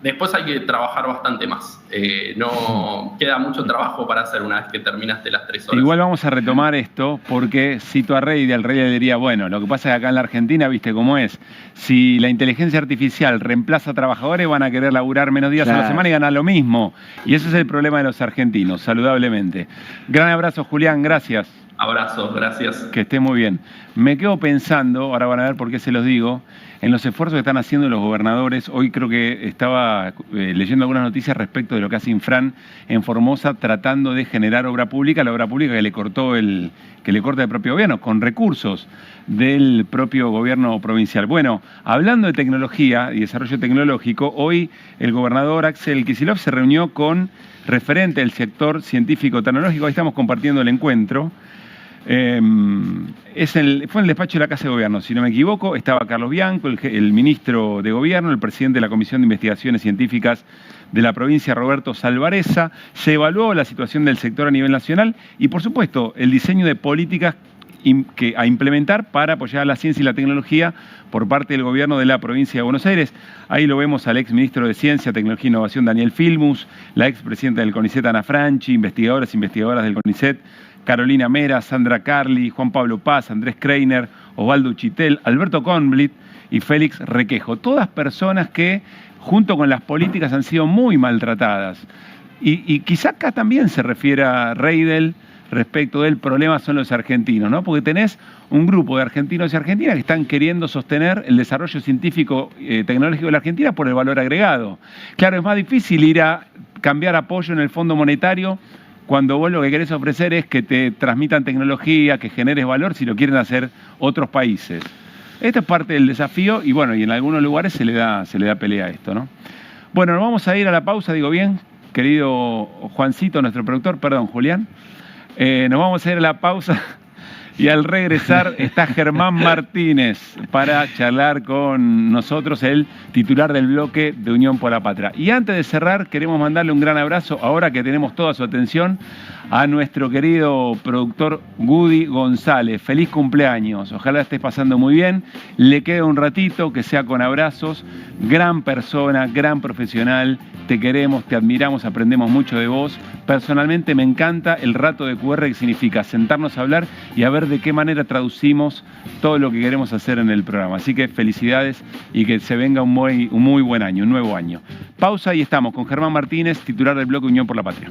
Después hay que trabajar bastante más. No queda mucho trabajo para hacer una vez que terminaste las 3 horas. Igual vamos a retomar esto porque cito a Reidel. Reidel diría, bueno, lo que pasa es que acá en la Argentina, viste cómo es. Si la inteligencia artificial reemplaza a trabajadores, van a querer laburar menos días a la semana y ganar lo mismo. Y ese es el problema de los argentinos, saludablemente. Gran abrazo, Julián, gracias. Abrazo, gracias. Que esté muy bien. Me quedo pensando, ahora van a ver por qué se los digo, en los esfuerzos que están haciendo los gobernadores. Hoy creo que estaba leyendo algunas noticias respecto de lo que hace Infran en Formosa, tratando de generar obra pública, la obra pública que le corta el propio gobierno, con recursos del propio gobierno provincial. Bueno, hablando de tecnología y desarrollo tecnológico, hoy el gobernador Axel Kicillof se reunió con referente del sector científico-tecnológico. Ahí estamos compartiendo el encuentro. Fue en el despacho de la Casa de Gobierno, si no me equivoco. Estaba Carlos Bianco, el ministro de Gobierno, el presidente de la Comisión de Investigaciones Científicas de la provincia, Roberto Salvarezza. Se evaluó la situación del sector a nivel nacional y, por supuesto, el diseño de políticas a implementar para apoyar a la ciencia y la tecnología por parte del gobierno de la provincia de Buenos Aires. Ahí lo vemos al ex ministro de Ciencia, Tecnología e Innovación, Daniel Filmus, la ex presidenta del CONICET, Ana Franchi, investigadoras e investigadoras del CONICET, Carolina Mera, Sandra Carli, Juan Pablo Paz, Andrés Kreiner, Osvaldo Uchitel, Alberto Conblit y Félix Requejo. Todas personas que, junto con las políticas, han sido muy maltratadas. Y quizá acá también se refiere a Reidel respecto del problema son los argentinos, ¿no? Porque tenés un grupo de argentinos y argentinas que están queriendo sostener el desarrollo científico tecnológico de la Argentina por el valor agregado. Claro, es más difícil ir a cambiar apoyo en el Fondo Monetario cuando vos lo que querés ofrecer es que te transmitan tecnología, que generes valor, si lo quieren hacer otros países. Esta es parte del desafío y bueno, y en algunos lugares se le da pelea a esto, ¿no? Bueno, nos vamos a ir a la pausa, digo bien, querido Juancito, nuestro productor, perdón, Julián. Nos vamos a ir a la pausa y al regresar está Germán Martínez para charlar con nosotros, el titular del bloque de Unión por la Patria. Y antes de cerrar, queremos mandarle un gran abrazo, ahora que tenemos toda su atención, a nuestro querido productor Woody González. Feliz cumpleaños, ojalá estés pasando muy bien, le queda un ratito, que sea con abrazos. Gran persona, gran profesional, te queremos, te admiramos, aprendemos mucho de vos. Personalmente me encanta el rato de QR, que significa sentarnos a hablar y a ver de qué manera traducimos todo lo que queremos hacer en el programa. Así que felicidades y que se venga un muy buen año, un nuevo año. Pausa y estamos con Germán Martínez, titular del bloque Unión por la Patria.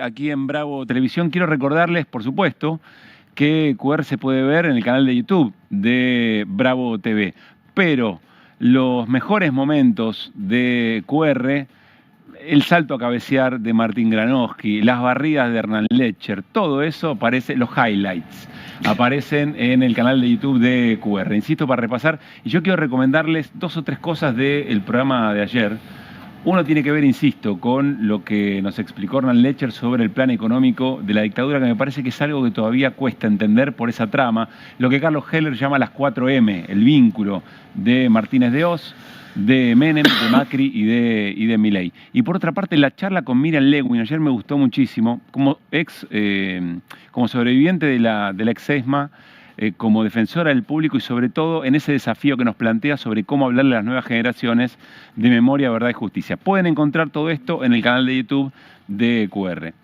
Aquí en Bravo Televisión quiero recordarles, por supuesto, que QR se puede ver en el canal de YouTube de Bravo TV, pero los mejores momentos de QR, el salto a cabecear de Martín Granowski, las barridas de Hernán Lecher, todo eso aparece, los highlights aparecen en el canal de YouTube de QR. Insisto, para repasar, y yo quiero recomendarles 2 o 3 cosas del programa de ayer. Uno tiene que ver, insisto, con lo que nos explicó Hernán Lecher sobre el plan económico de la dictadura, que me parece que es algo que todavía cuesta entender por esa trama, lo que Carlos Heller llama las 4M, el vínculo de Martínez de Oz, de Menem, de Macri y de Milei. Y por otra parte, la charla con Miriam Lewin ayer me gustó muchísimo, como sobreviviente de la ex-ESMA, como defensora del público y sobre todo en ese desafío que nos plantea sobre cómo hablarle a las nuevas generaciones de memoria, verdad y justicia. Pueden encontrar todo esto en el canal de YouTube de QR.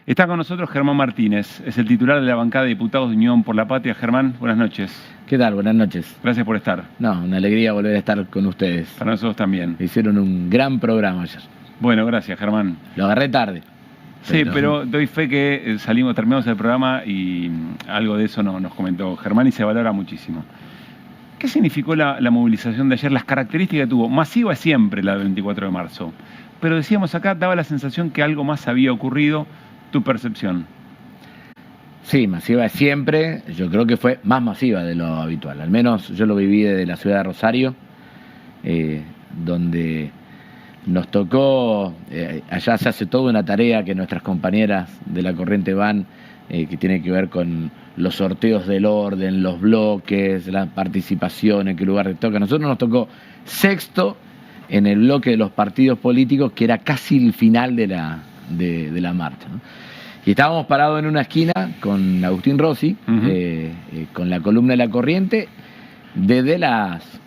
Está con nosotros Germán Martínez, es el titular de la bancada de diputados de Unión por la Patria. Germán, buenas noches. ¿Qué tal? Buenas noches. Gracias por estar. No, una alegría volver a estar con ustedes. Para nosotros también. Hicieron un gran programa ayer. Bueno, gracias, Germán. Lo agarré tarde. Sí, pero doy fe que terminamos el programa y algo de eso nos comentó Germán y se valora muchísimo. ¿Qué significó la movilización de ayer? Las características que tuvo. Masiva es siempre la del 24 de marzo. Pero decíamos acá, daba la sensación que algo más había ocurrido. ¿Tu percepción? Sí, masiva es siempre. Yo creo que fue más masiva de lo habitual. Al menos yo lo viví desde la ciudad de Rosario, donde nos tocó, allá se hace toda una tarea que nuestras compañeras de la corriente van, que tiene que ver con los sorteos del orden, los bloques, la participación, en qué lugar te toca. A nosotros nos tocó sexto en el bloque de los partidos políticos, que era casi el final de la marcha, ¿no? Y estábamos parados en una esquina con Agustín Rossi, con la columna de La Corriente, desde las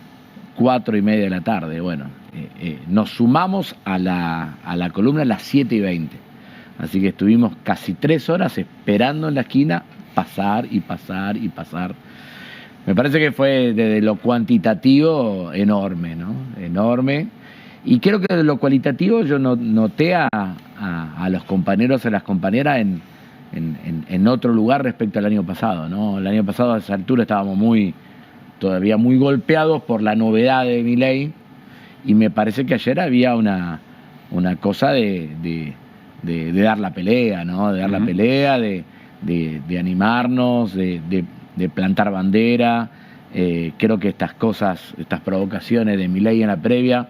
4:30 de la tarde. Bueno, nos sumamos a la columna a las 7:20. Así que estuvimos casi 3 horas esperando en la esquina pasar y pasar y pasar. Me parece que fue desde lo cuantitativo enorme, ¿no? Enorme. Y creo que de lo cualitativo yo noté a los compañeros y a las compañeras en otro lugar respecto al año pasado, ¿no? El año pasado a esa altura estábamos todavía muy golpeados por la novedad de Milei, y me parece que ayer había una cosa de dar la pelea, ¿no? De dar la pelea, de animarnos, de plantar bandera. Creo que estas cosas, estas provocaciones de Milei en la previa,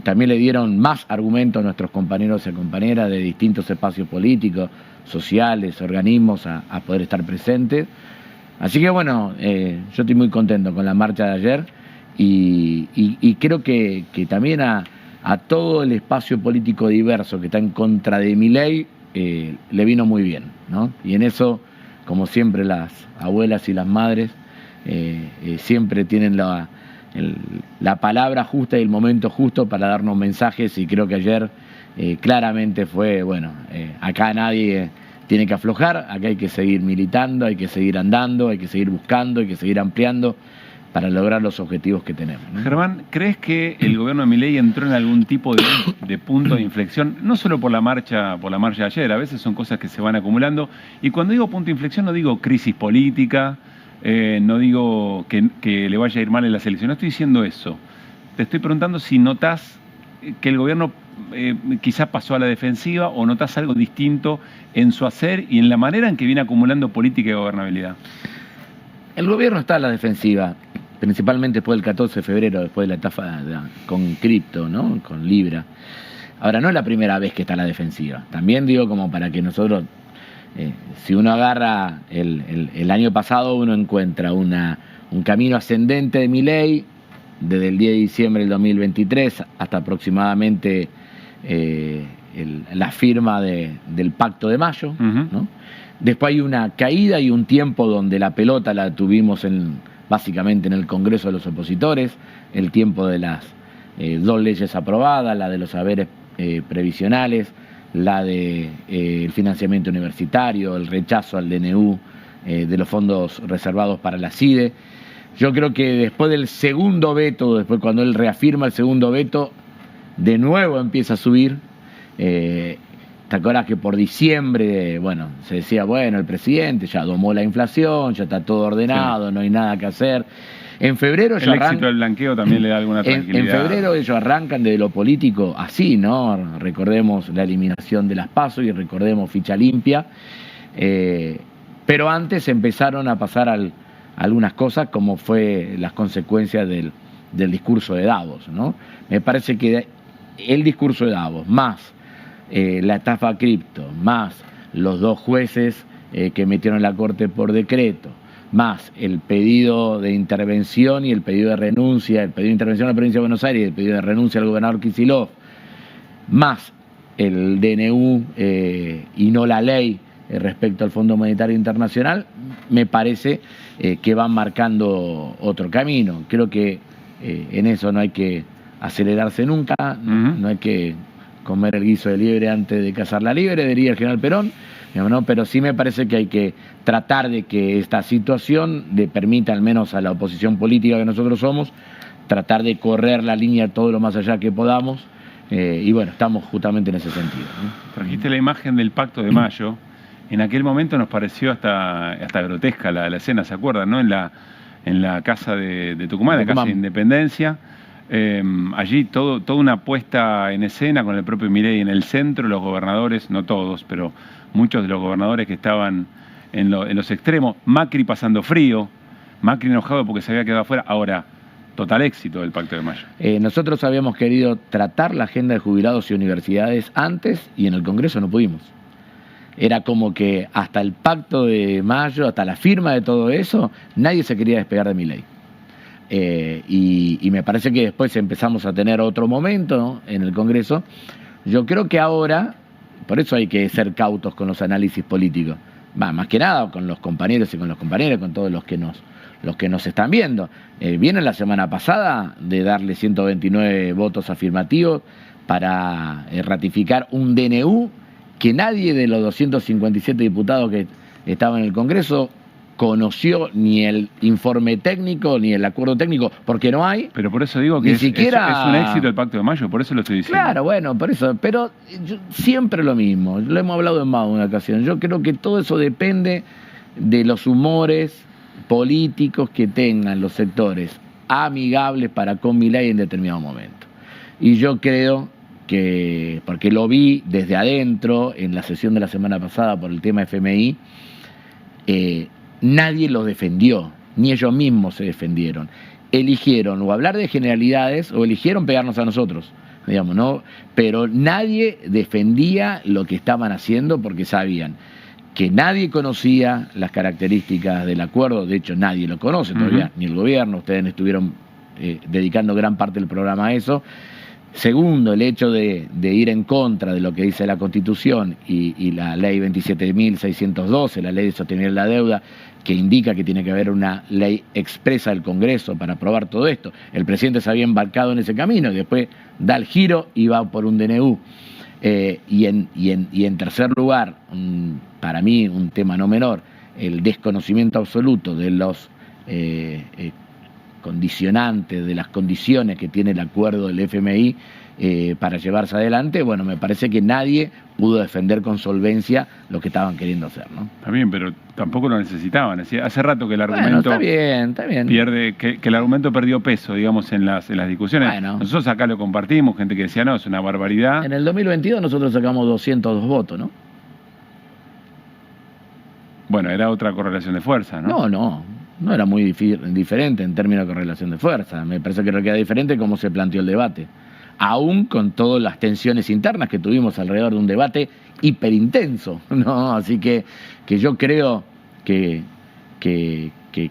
también le dieron más argumentos a nuestros compañeros y compañeras de distintos espacios políticos, sociales, organismos a poder estar presentes. Así que bueno, yo estoy muy contento con la marcha de ayer y creo que también a todo el espacio político diverso que está en contra de Milei le vino muy bien, ¿no? Y en eso, como siempre, las abuelas y las madres siempre tienen la palabra justa y el momento justo para darnos mensajes, y creo que ayer claramente fue, bueno, acá nadie tiene que aflojar, acá hay que seguir militando, hay que seguir andando, hay que seguir buscando, hay que seguir ampliando para lograr los objetivos que tenemos, ¿no? Germán, ¿crees que el gobierno de Milei entró en algún tipo de punto de inflexión? No solo por la marcha de ayer, a veces son cosas que se van acumulando, y cuando digo punto de inflexión no digo crisis política, no digo que le vaya a ir mal en las elecciones, no estoy diciendo eso. Te estoy preguntando si notas que el gobierno quizás pasó a la defensiva, o notas algo distinto en su hacer y en la manera en que viene acumulando política y gobernabilidad. El gobierno está a la defensiva, principalmente después del 14 de febrero, después de la estafa con cripto, ¿no? Con Libra. Ahora, no es la primera vez que está a la defensiva. También digo, como para que nosotros, si uno agarra el año pasado, uno encuentra un camino ascendente de Milei desde el 10 de diciembre del 2023 hasta aproximadamente la firma del Pacto de Mayo, ¿no? Después hay una caída y un tiempo donde la pelota la tuvimos básicamente en el Congreso de los Opositores, el tiempo de las 2 leyes aprobadas, la de los haberes previsionales, la del financiamiento universitario, el rechazo al DNU de los fondos reservados para la CIDE. Yo creo que después del segundo veto, después cuando él reafirma el segundo veto, de nuevo empieza a subir. ¿Te acuerdas que por diciembre, bueno, se decía, bueno, el presidente ya domó la inflación, ya está todo ordenado, no hay nada que hacer? En febrero el éxito del blanqueo también le da alguna tranquilidad. En febrero ellos arrancan desde lo político así, ¿no? Recordemos la eliminación de las PASO y recordemos ficha limpia. Pero antes empezaron a pasar algunas cosas, como fue las consecuencias del discurso de Davos, ¿no? Me parece que el discurso de Davos, más la estafa cripto, más los 2 jueces que metieron la Corte por decreto, más el pedido de intervención y el pedido de renuncia, el pedido de intervención a la provincia de Buenos Aires y el pedido de renuncia al gobernador Kicillof, más el DNU y no la ley respecto al Fondo Monetario Internacional, me parece que van marcando otro camino. Creo que en eso no hay que acelerarse nunca, no hay que comer el guiso de liebre antes de cazar la liebre, diría el general Perón, ¿no? Pero sí me parece que hay que tratar de que esta situación le permita, al menos a la oposición política que nosotros somos, tratar de correr la línea todo lo más allá que podamos, y bueno, estamos justamente en ese sentido, ¿no? Trajiste la imagen del Pacto de Mayo. En aquel momento nos pareció hasta grotesca la escena, ¿se acuerdan? ¿No? En la casa de Tucumán, la casa de Independencia. Allí toda una puesta en escena con el propio Milei en el centro, los gobernadores, no todos, pero muchos de los gobernadores que estaban en los extremos, Macri pasando frío, Macri enojado porque se había quedado afuera. Ahora, total éxito del Pacto de Mayo. Nosotros habíamos querido tratar la agenda de jubilados y universidades antes y en el Congreso no pudimos. Era como que hasta el Pacto de Mayo, hasta la firma de todo eso, nadie se quería despegar de Milei. Y me parece que después empezamos a tener otro momento, ¿no?, en el Congreso. Yo creo que ahora, por eso hay que ser cautos con los análisis políticos, más que nada con los compañeros y con los compañeros, con todos los que nos están viendo. Viene la semana pasada de darle 129 votos afirmativos para ratificar un DNU que nadie de los 257 diputados que estaban en el Congreso conoció ni el informe técnico ni el acuerdo técnico, porque no hay. Pero por eso digo que es un éxito el Pacto de Mayo, por eso lo estoy diciendo. Claro, bueno, por eso, pero siempre lo mismo, lo hemos hablado en más de una ocasión. Yo creo que todo eso depende de los humores políticos que tengan los sectores amigables para con Milei en determinado momento. Y yo creo que, porque lo vi desde adentro en la sesión de la semana pasada por el tema FMI, nadie los defendió, ni ellos mismos se defendieron. Eligieron o hablar de generalidades o eligieron pegarnos a nosotros, digamos, ¿no? Pero nadie defendía lo que estaban haciendo porque sabían que nadie conocía las características del acuerdo. De hecho, nadie lo conoce todavía, ni el gobierno. Ustedes estuvieron dedicando gran parte del programa a eso. Segundo, el hecho de ir en contra de lo que dice la Constitución y la ley 27.612, la ley de sostenibilidad de la deuda, que indica que tiene que haber una ley expresa del Congreso para aprobar todo esto. El presidente se había embarcado en ese camino y después da el giro y va por un DNU. Y en tercer lugar, para mí un tema no menor, el desconocimiento absoluto de los condicionantes, de las condiciones que tiene el acuerdo del FMI para llevarse adelante. Bueno, me parece que nadie pudo defender con solvencia lo que estaban queriendo hacer, ¿no? Está bien, pero tampoco lo necesitaban. Hace rato que el argumento está bien. pierde, que el argumento perdió peso, digamos, en las discusiones. Bueno. Nosotros acá lo compartimos, gente que decía, no, es una barbaridad. En el 2022 nosotros sacamos 202 votos, ¿no? Bueno, era otra correlación de fuerza, ¿no? No era muy diferente en términos de correlación de fuerza. Me parece que queda diferente cómo se planteó el debate. Aún con todas las tensiones internas que tuvimos alrededor de un debate hiperintenso, ¿no? Así que yo creo que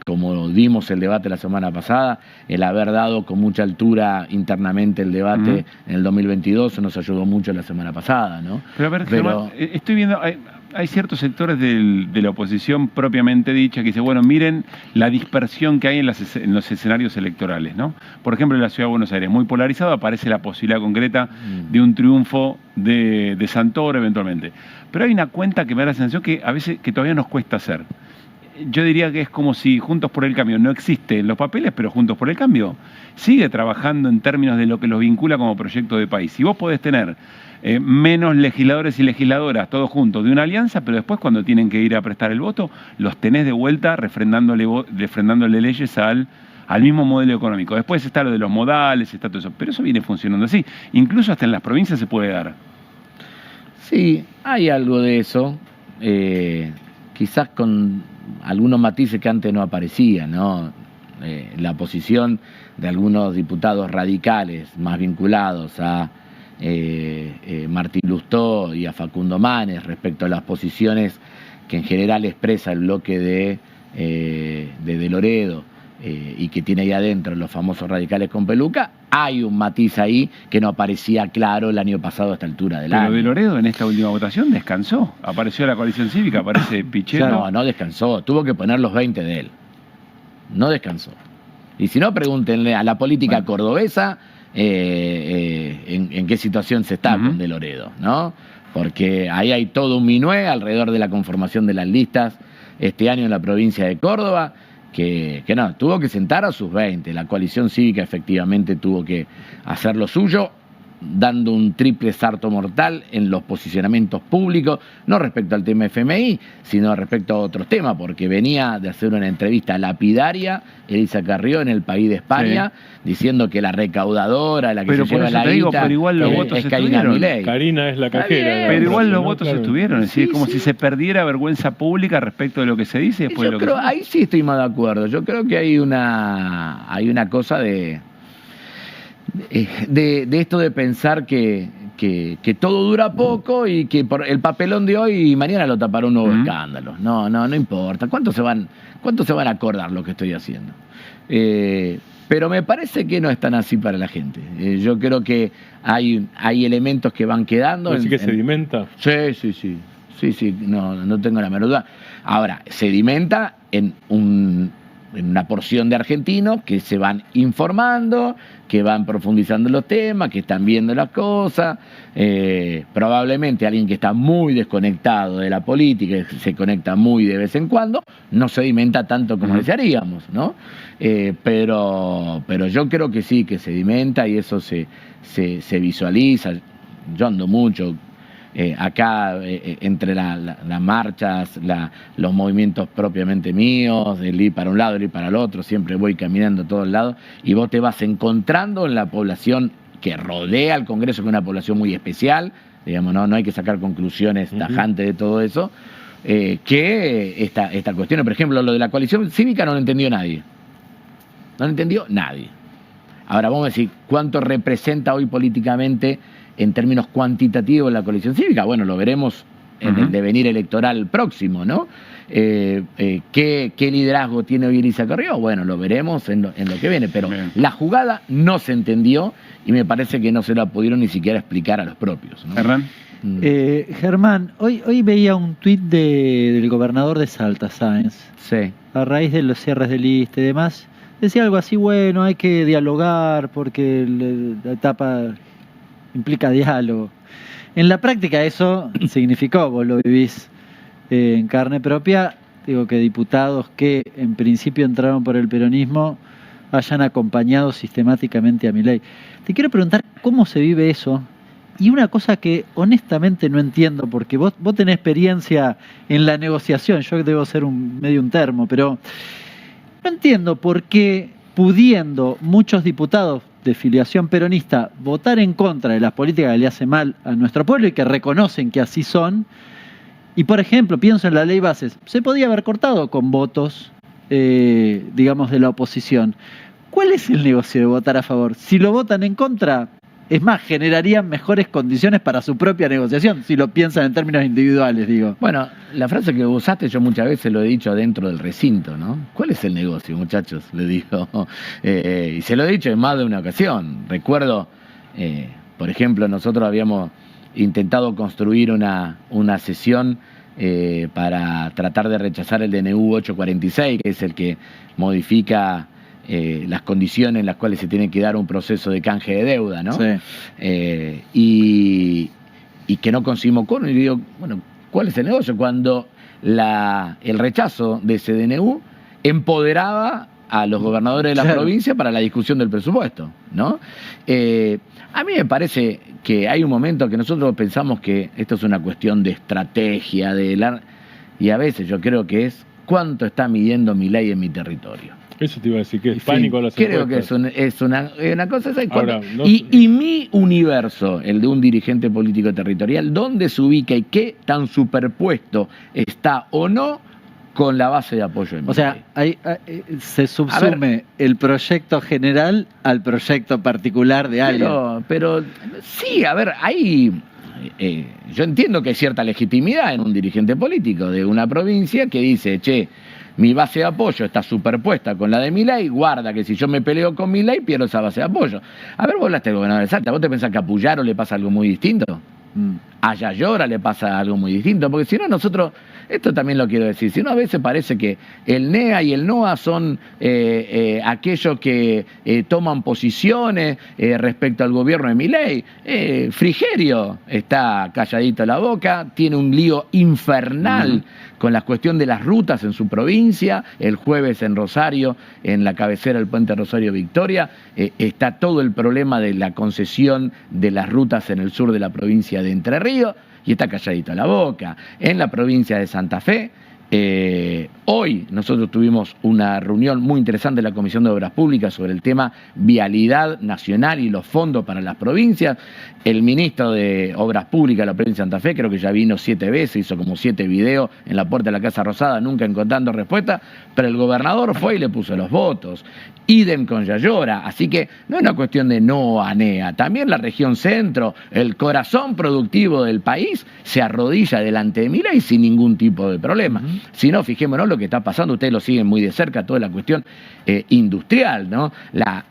como dimos el debate la semana pasada, el haber dado con mucha altura internamente el debate en el 2022 nos ayudó mucho la semana pasada, ¿no? Pero a ver, Germán, estoy viendo, hay ciertos sectores de la oposición propiamente dicha que dicen, bueno, miren la dispersión que hay en los escenarios electorales, ¿no? Por ejemplo, en la Ciudad de Buenos Aires, muy polarizado, aparece la posibilidad concreta de un triunfo de Santoro eventualmente. Pero hay una cuenta que me da la sensación que a veces que todavía nos cuesta hacer. yo diría que es como si Juntos por el Cambio no existe en los papeles, pero Juntos por el Cambio sigue trabajando en términos de lo que los vincula como proyecto de país. Y vos podés tener menos legisladores y legisladoras todos juntos de una alianza, pero después cuando tienen que ir a prestar el voto, los tenés de vuelta refrendándole leyes al mismo modelo económico. Después está lo de los modales, está todo eso, pero eso viene funcionando así. Incluso hasta en las provincias se puede dar. Sí, hay algo de eso, quizás con algunos matices que antes no aparecían, ¿no? La posición de algunos diputados radicales más vinculados a Martín Lustó y a Facundo Manes respecto a las posiciones que en general expresa el bloque de Loredo y que tiene ahí adentro los famosos radicales con peluca, hay un matiz ahí que no aparecía claro el año pasado a esta altura del año. Pero de Loredo en esta última votación descansó, apareció la coalición cívica, aparece Pichetto. No descansó, tuvo que poner los 20 de él, no descansó. Y si no, pregúntenle a la política cordobesa en qué situación se está con De Loredo, ¿no? Porque ahí hay todo un minué alrededor de la conformación de las listas este año en la provincia de Córdoba, que no, tuvo que sentar a sus 20. La coalición cívica efectivamente tuvo que hacer lo suyo, dando un triple sarto mortal en los posicionamientos públicos, no respecto al tema FMI, sino respecto a otros temas, porque venía de hacer una entrevista lapidaria Elisa Carrió en El País de España, diciendo que la recaudadora, la que se lleva la guita, pero igual los votos es Karina Milei. Karina es la cajera. Pero igual los votos estuvieron, es decir, como si se perdiera vergüenza pública respecto de lo que se dice y después de lo que se dice. Ahí sí estoy más de acuerdo, yo creo que hay una cosa de esto de pensar que todo dura poco y que por el papelón de hoy y mañana lo tapará un nuevo escándalo. No importa. ¿Cuánto se van a acordar lo que estoy haciendo? Pero me parece que no es tan así para la gente. Yo creo que hay elementos que van quedando. ¿Así que sedimenta? Sí, no tengo la menor duda. Ahora, sedimenta en una porción de argentinos que se van informando, que van profundizando los temas, que están viendo las cosas. Probablemente alguien que está muy desconectado de la política, que se conecta muy de vez en cuando, no sedimenta tanto como desearíamos, ¿no? Pero yo creo que sí, que sedimenta y eso se visualiza. Yo ando mucho acá entre las marchas, los movimientos propiamente míos, el ir para un lado, el ir para el otro, siempre voy caminando a todos lados y vos te vas encontrando en la población que rodea al Congreso, que es una población muy especial, digamos, no hay que sacar conclusiones tajantes de todo eso, que esta cuestión, por ejemplo, lo de la coalición cívica no lo entendió nadie. No lo entendió nadie. Ahora vamos a decir, ¿cuánto representa hoy políticamente en términos cuantitativos la coalición cívica? Bueno, lo veremos en el devenir electoral próximo, ¿no? ¿Qué liderazgo tiene hoy Elisa Carrió? Bueno, lo veremos en lo que viene, pero la jugada no se entendió y me parece que no se la pudieron ni siquiera explicar a los propios, ¿no? Germán, hoy veía un tuit del gobernador de Salta, Sáenz, a raíz de los cierres de lista y demás. Decía algo así, bueno, hay que dialogar porque la etapa implica diálogo. En la práctica eso significó, vos lo vivís en carne propia, digo que diputados que en principio entraron por el peronismo hayan acompañado sistemáticamente a Milei. Te quiero preguntar cómo se vive eso y una cosa que honestamente no entiendo, porque vos tenés experiencia en la negociación, yo debo ser medio un termo, pero no entiendo por qué, pudiendo muchos diputados de filiación peronista votar en contra de las políticas que le hacen mal a nuestro pueblo y que reconocen que así son, y por ejemplo, pienso en la ley bases, se podía haber cortado con votos, digamos, de la oposición. ¿Cuál es el negocio de votar a favor? Si lo votan en contra, es más, generarían mejores condiciones para su propia negociación, si lo piensan en términos individuales, digo. Bueno, la frase que usaste yo muchas veces lo he dicho adentro del recinto, ¿no? ¿Cuál es el negocio, muchachos? Le digo. Y se lo he dicho en más de una ocasión. Recuerdo, por ejemplo, nosotros habíamos intentado construir una sesión para tratar de rechazar el DNU 846, que es el que modifica las condiciones en las cuales se tiene que dar un proceso de canje de deuda, ¿no? Y que no conseguimos quórum. Y digo, bueno, ¿cuál es el negocio? Cuando el rechazo de ese DNU empoderaba a los gobernadores de la provincia para la discusión del presupuesto, ¿no? A mí me parece que hay un momento que nosotros pensamos que esto es una cuestión de estrategia, y a veces yo creo que es cuánto está midiendo Milei en mi territorio. Eso te iba a decir, que es pánico a las Creo que encuestas. es una cosa esa. Ahora, no y mi universo, el de un dirigente político territorial, ¿dónde se ubica y qué tan superpuesto está o no con la base de apoyo de Milei? O sea, se subsume el proyecto general al proyecto particular de alguien. Pero sí, a ver, hay... yo entiendo que hay cierta legitimidad en un dirigente político de una provincia que dice, che, mi base de apoyo está superpuesta con la de Milei, guarda que si yo me peleo con Milei pierdo esa base de apoyo. A ver, vos hablaste del gobernador de Salta, ¿vos te pensás que a Puyaro le pasa algo muy distinto? A Yayora le pasa algo muy distinto, porque si no nosotros, esto también lo quiero decir, si no a veces parece que el NEA y el NOA son aquellos que toman posiciones respecto al gobierno de Milei. Frigerio está calladito la boca, tiene un lío infernal con la cuestión de las rutas en su provincia. El jueves en Rosario, en la cabecera del puente Rosario Victoria, está todo el problema de la concesión de las rutas en el sur de la provincia de Entre Ríos, y está calladito la boca. En la provincia de Santa Fe, hoy nosotros tuvimos una reunión muy interesante de la Comisión de Obras Públicas sobre el tema vialidad nacional y los fondos para las provincias. El ministro de Obras Públicas de la provincia de Santa Fe creo que ya vino 7 veces, hizo como 7 videos en la puerta de la Casa Rosada, nunca encontrando respuesta, pero el gobernador fue y le puso los votos. Idem con Yayora, así que no es una cuestión de no a NEA, también la región centro, el corazón productivo del país, se arrodilla delante de Milei sin ningún tipo de problema. Si no, fijémonos lo que está pasando, ustedes lo siguen muy de cerca, toda la cuestión industrial, ¿no? La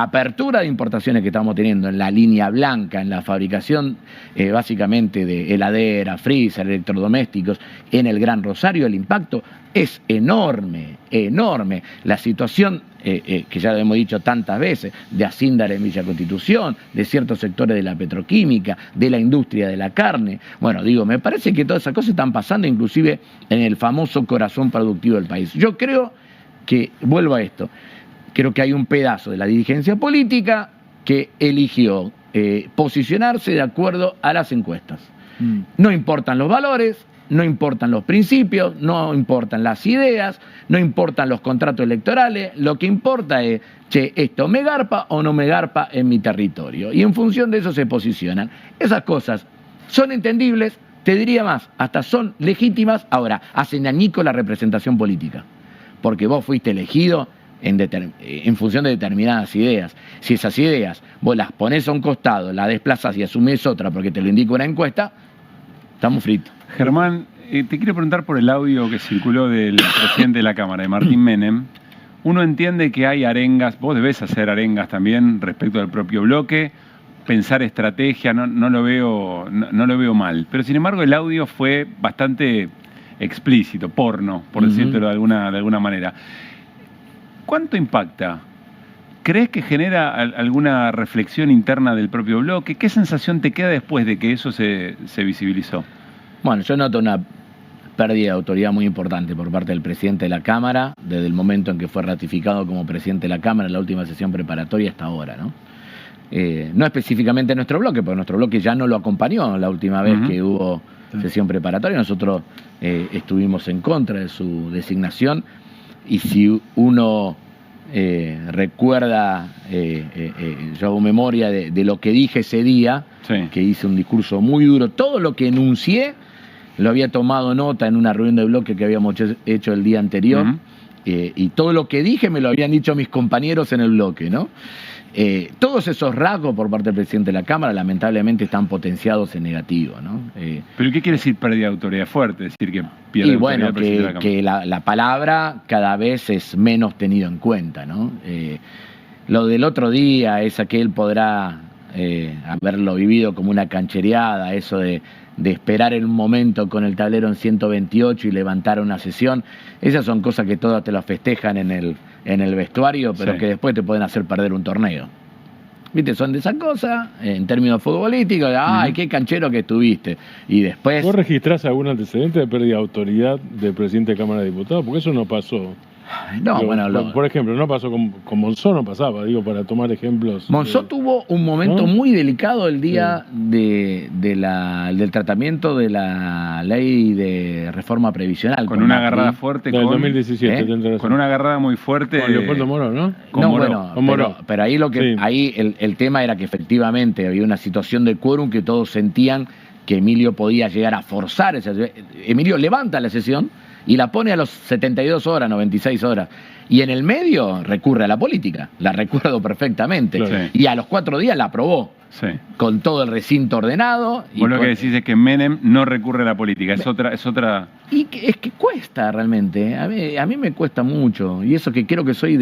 apertura de importaciones que estamos teniendo en la línea blanca, en la fabricación básicamente de heladera, freezer, electrodomésticos, en el Gran Rosario, el impacto es enorme, enorme. La situación, que ya lo hemos dicho tantas veces, de Acíndar en Villa Constitución, de ciertos sectores de la petroquímica, de la industria de la carne. Bueno, digo, me parece que todas esas cosas están pasando inclusive en el famoso corazón productivo del país. Yo creo que, vuelvo a esto, creo que hay un pedazo de la dirigencia política que eligió posicionarse de acuerdo a las encuestas. No importan los valores, no importan los principios, no importan las ideas, no importan los contratos electorales, lo que importa es, che, esto me garpa o no me garpa en mi territorio. Y en función de eso se posicionan. Esas cosas son entendibles, te diría más, hasta son legítimas. Ahora, hacen añico la representación política, porque vos fuiste elegido en función de determinadas ideas. Si esas ideas vos las ponés a un costado, las desplazás y asumís otra porque te lo indica una encuesta, estamos fritos. Germán, te quiero preguntar por el audio que circuló del presidente de la Cámara, de Martín Menem. Uno entiende que hay arengas, vos debés hacer arengas también respecto al propio bloque, pensar estrategia, no lo veo mal. Pero sin embargo el audio fue bastante explícito, porno, por decírtelo de alguna manera. ¿Cuánto impacta? ¿Crees que genera alguna reflexión interna del propio bloque? ¿Qué sensación te queda después de que eso se visibilizó? Bueno, yo noto una pérdida de autoridad muy importante por parte del presidente de la Cámara, desde el momento en que fue ratificado como presidente de la Cámara en la última sesión preparatoria hasta ahora, ¿no? No específicamente nuestro bloque, porque nuestro bloque ya no lo acompañó la última vez que hubo sesión preparatoria. Nosotros estuvimos en contra de su designación, y si uno recuerda, yo hago memoria de lo que dije ese día, que hice un discurso muy duro, todo lo que enuncié lo había tomado nota en una reunión de bloque que habíamos hecho el día anterior, y todo lo que dije me lo habían dicho mis compañeros en el bloque, ¿no? Todos esos rasgos por parte del presidente de la Cámara lamentablemente están potenciados en negativo, ¿no? ¿Pero qué quiere decir pérdida de autoridad fuerte? Es decir, que pierde autoridad el presidente de la Cámara. Que la palabra cada vez es menos tenido en cuenta, ¿no? Lo del otro día es que él podrá haberlo vivido como una canchereada, eso de esperar en un momento con el tablero en 128 y levantar una sesión. Esas son cosas que todas te las festejan en el vestuario, pero que después te pueden hacer perder un torneo. ¿Viste? Son de esa cosa, en términos futbolísticos, ¡ay, qué canchero que estuviste! Y después... ¿Vos registrás algún antecedente de pérdida de autoridad del presidente de Cámara de Diputados? Porque eso no pasó. No, digo, bueno, por ejemplo, no pasó con Monzó, no pasaba, digo, para tomar ejemplos. Monzó tuvo un momento muy delicado el día del tratamiento de la ley de reforma previsional. Con una agarrada fuerte. Del 2017. Con una agarrada muy fuerte. Con Leopoldo Moró, ¿no? Con Moró. Pero ahí ahí el tema era que efectivamente había una situación de quórum que todos sentían que Emilio podía llegar a forzar esa. Emilio levanta la sesión y la pone a los 72 horas, 96 horas. Y en el medio recurre a la política, la recuerdo perfecamente. Claro. Y a los 4 días la aprobó, con todo el recinto ordenado. Vos lo que decís es que Menem no recurre a la política, es otra... Y es que cuesta realmente, a mí me cuesta mucho, y eso que creo que soy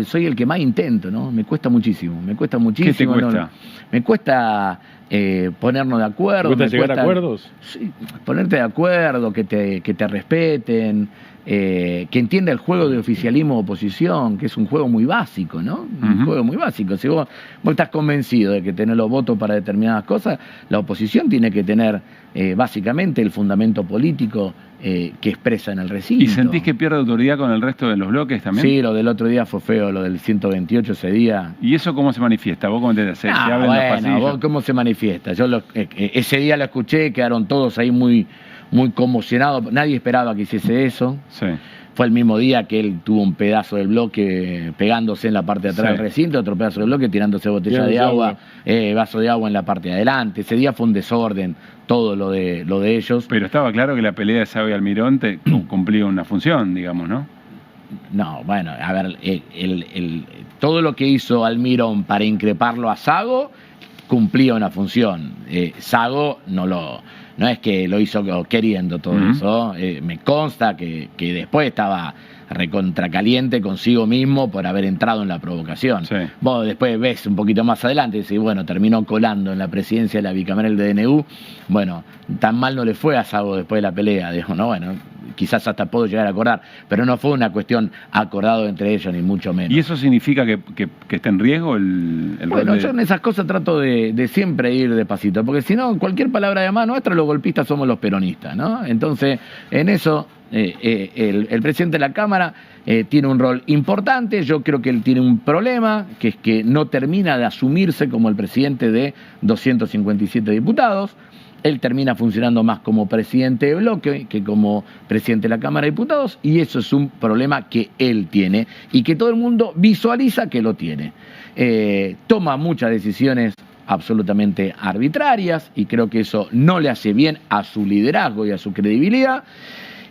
soy el que más intento, ¿no? Me cuesta muchísimo. ¿Qué te cuesta? Me cuesta ponernos de acuerdo. ¿Te cuesta llegar a acuerdos? Sí, ponerte de acuerdo, que te respeten, que entienda el juego de oficialismo-oposición, que es un juego muy básico, ¿no? Un juego muy básico. Si vos estás convencido de que tenés los votos para determinadas cosas, la oposición tiene que tener básicamente el fundamento político que expresa en el recinto. ¿Y sentís que pierde autoridad con el resto de los bloques también? Sí, lo del otro día fue feo, lo del 128 ese día. ¿Y eso cómo se manifiesta? ¿Vos cómo te haces? ¿Vos cómo se manifiesta? Yo ese día lo escuché, quedaron todos ahí muy conmocionados. Nadie esperaba que hiciese eso. Sí. Fue el mismo día que él tuvo un pedazo del bloque pegándose en la parte de atrás del recinto, otro pedazo del bloque tirándose botella de agua, vaso de agua en la parte de adelante. Ese día fue un desorden, todo lo de ellos. Pero estaba claro que la pelea de Sago y Almirón cumplía una función, digamos, ¿no? No, bueno, a ver, todo lo que hizo Almirón para increparlo a Sago cumplía una función. Sago no es que lo hizo queriendo todo eso. Me consta que después estaba recontracaliente consigo mismo por haber entrado en la provocación. Sí. Vos después ves un poquito más adelante y decís, bueno, terminó colando en la presidencia de la bicameral del DNU. Bueno, tan mal no le fue a Sago después de la pelea. Dijo, no, bueno, quizás hasta puedo llegar a acordar, pero no fue una cuestión acordado entre ellos, ni mucho menos. ¿Y eso significa que esté en riesgo el bueno, yo en esas cosas trato de siempre ir despacito, porque si no, cualquier palabra de más nuestra, los golpistas somos los peronistas, ¿no? Entonces, en eso, el presidente de la Cámara tiene un rol importante. Yo creo que él tiene un problema, que es que no termina de asumirse como el presidente de 257 diputados. Él termina funcionando más como presidente de bloque que como presidente de la Cámara de Diputados, y eso es un problema que él tiene y que todo el mundo visualiza que lo tiene. Toma muchas decisiones absolutamente arbitrarias y creo que eso no le hace bien a su liderazgo y a su credibilidad.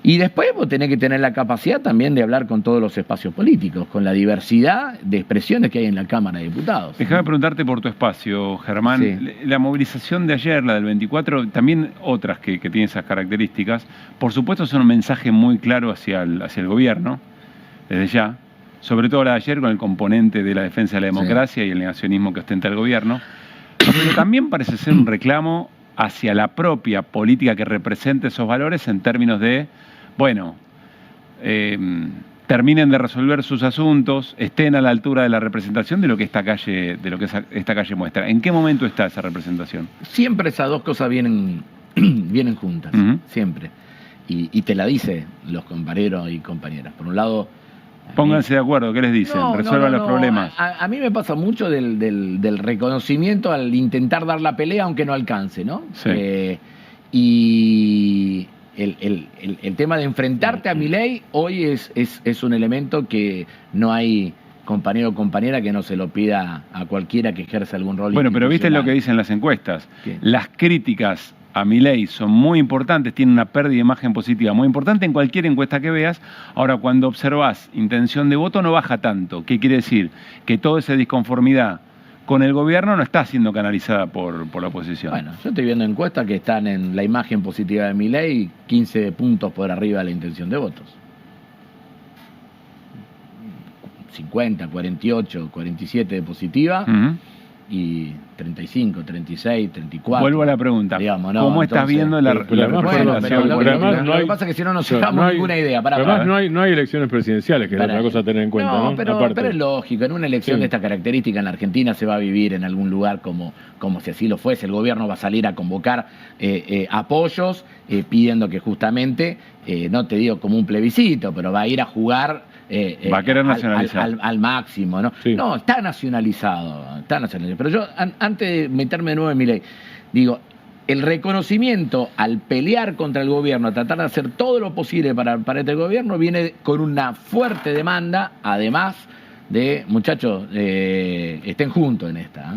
Y después vos tenés que tener la capacidad también de hablar con todos los espacios políticos, con la diversidad de expresiones que hay en la Cámara de Diputados. Déjame preguntarte por tu espacio, Germán. Sí. La movilización de ayer, la del 24, también otras que tienen esas características, por supuesto son un mensaje muy claro hacia el gobierno, desde ya, sobre todo la de ayer con el componente de la defensa de la democracia y el negacionismo que ostenta el gobierno, pero también parece ser un reclamo hacia la propia política que represente esos valores en términos de, bueno, terminen de resolver sus asuntos, estén a la altura de la representación de lo que esta calle muestra. ¿En qué momento está esa representación? Siempre esas dos cosas vienen juntas, siempre. Y te la dicen los compañeros y compañeras. Por un lado, pónganse de acuerdo, ¿qué les dicen? Resuelvan los problemas. A mí me pasa mucho del reconocimiento al intentar dar la pelea aunque no alcance, ¿no? Sí. Y el tema de enfrentarte a Milei hoy es un elemento que no hay compañero o compañera que no se lo pida a cualquiera que ejerza algún rol. Bueno, pero viste lo que dicen las encuestas. ¿Qué? Las críticas a Milei son muy importantes, tienen una pérdida de imagen positiva muy importante en cualquier encuesta que veas. Ahora, cuando observás intención de voto, no baja tanto. ¿Qué quiere decir? Que toda esa disconformidad con el gobierno no está siendo canalizada por la oposición. Bueno, yo estoy viendo encuestas que están en la imagen positiva de Milei 15 puntos por arriba de la intención de votos. 50, 48, 47 de positiva. y 35, 36, 34. Vuelvo a la pregunta. Digamos, ¿no? ¿Cómo estás viendo la representación? Lo que pasa es que si no nos dejamos ninguna idea. Además, no hay elecciones presidenciales, que es otra cosa a tener en cuenta, ¿no? Pero es lógico. En una elección de esta característica en la Argentina se va a vivir en algún lugar como si así lo fuese. El gobierno va a salir a convocar apoyos pidiendo que justamente, no te digo como un plebiscito, pero va a ir a jugar va a querer nacionalizar al máximo, ¿no? Sí. No, está nacionalizado. Pero yo, antes de meterme de nuevo en mi ley, digo, el reconocimiento al pelear contra el gobierno, a tratar de hacer todo lo posible para este gobierno, viene con una fuerte demanda, además de, muchachos, estén juntos en esta.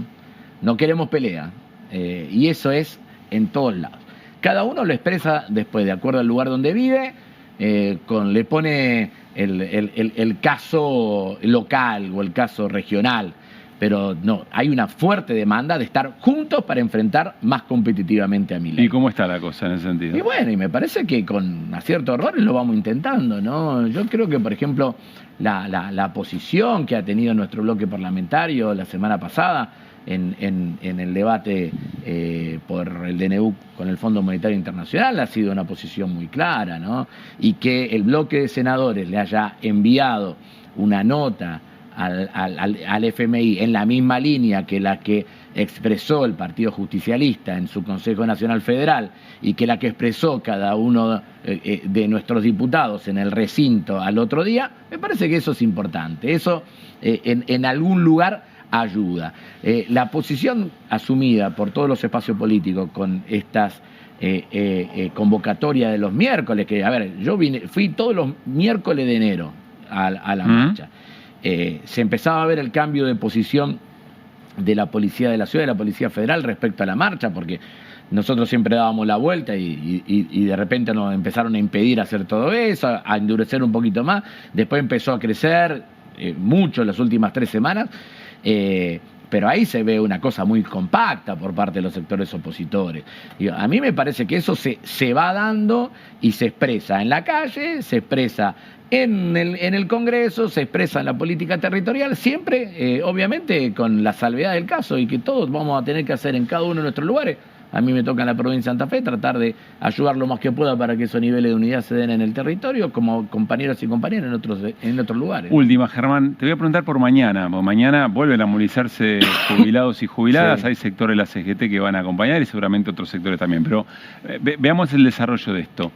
No queremos pelea. Y eso es en todos lados. Cada uno lo expresa después, de acuerdo al lugar donde vive, le pone el caso local o el caso regional, pero no, hay una fuerte demanda de estar juntos para enfrentar más competitivamente a Milei. ¿Y cómo está la cosa en ese sentido? Y bueno, y me parece que con aciertos errores lo vamos intentando, ¿no? Yo creo que, por ejemplo, la posición que ha tenido nuestro bloque parlamentario la semana pasada en el debate por el DNU con el Fondo Monetario Internacional ha sido una posición muy clara, ¿no? Y que el bloque de senadores le haya enviado una nota al FMI en la misma línea que la que expresó el Partido Justicialista en su Consejo Nacional Federal y que la que expresó cada uno de nuestros diputados en el recinto al otro día, me parece que eso es importante. Eso en algún lugar ayuda. La posición asumida por todos los espacios políticos con estas convocatorias de los miércoles, que, a ver, yo fui todos los miércoles de enero a la marcha. Se empezaba a ver el cambio de posición de la policía de la ciudad, de la policía federal respecto a la marcha, porque nosotros siempre dábamos la vuelta y de repente nos empezaron a impedir hacer todo eso, a endurecer un poquito más. Después empezó a crecer mucho en las últimas 3 semanas. Pero ahí se ve una cosa muy compacta por parte de los sectores opositores. A mí me parece que eso se va dando y se expresa en la calle, se expresa en el Congreso, se expresa en la política territorial, siempre, obviamente, con la salvedad del caso y que todos vamos a tener que hacer en cada uno de nuestros lugares. A mí me toca en la provincia de Santa Fe tratar de ayudar lo más que pueda para que esos niveles de unidad se den en el territorio, como compañeros y compañeras en otros lugares. Última, Germán, te voy a preguntar por mañana. Mañana vuelven a movilizarse jubilados y jubiladas, sí. Hay sectores de la CGT que van a acompañar y seguramente otros sectores también, pero veamos el desarrollo de esto.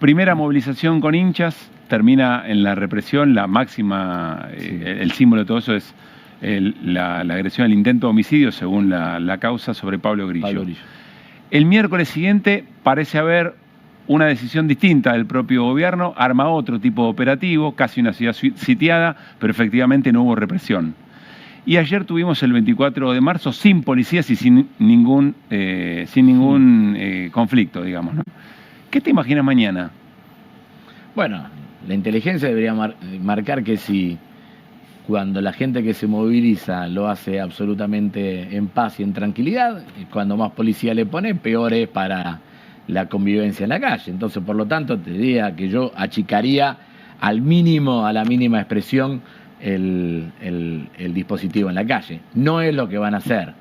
Primera movilización con hinchas, termina en la represión, la máxima, el símbolo de todo eso es la agresión, el intento de homicidio, según la causa, sobre Pablo Grillo. El miércoles siguiente parece haber una decisión distinta del propio gobierno, arma otro tipo de operativo, casi una ciudad sitiada, pero efectivamente no hubo represión. Y ayer tuvimos el 24 de marzo sin policías y sin ningún conflicto, digamos, ¿no? ¿Qué te imaginas mañana? Bueno, la inteligencia debería marcar que si cuando la gente que se moviliza lo hace absolutamente en paz y en tranquilidad, cuando más policía le pone, peor es para la convivencia en la calle. Entonces, por lo tanto, te diría que yo achicaría al mínimo, a la mínima expresión, el dispositivo en la calle. No es lo que van a hacer.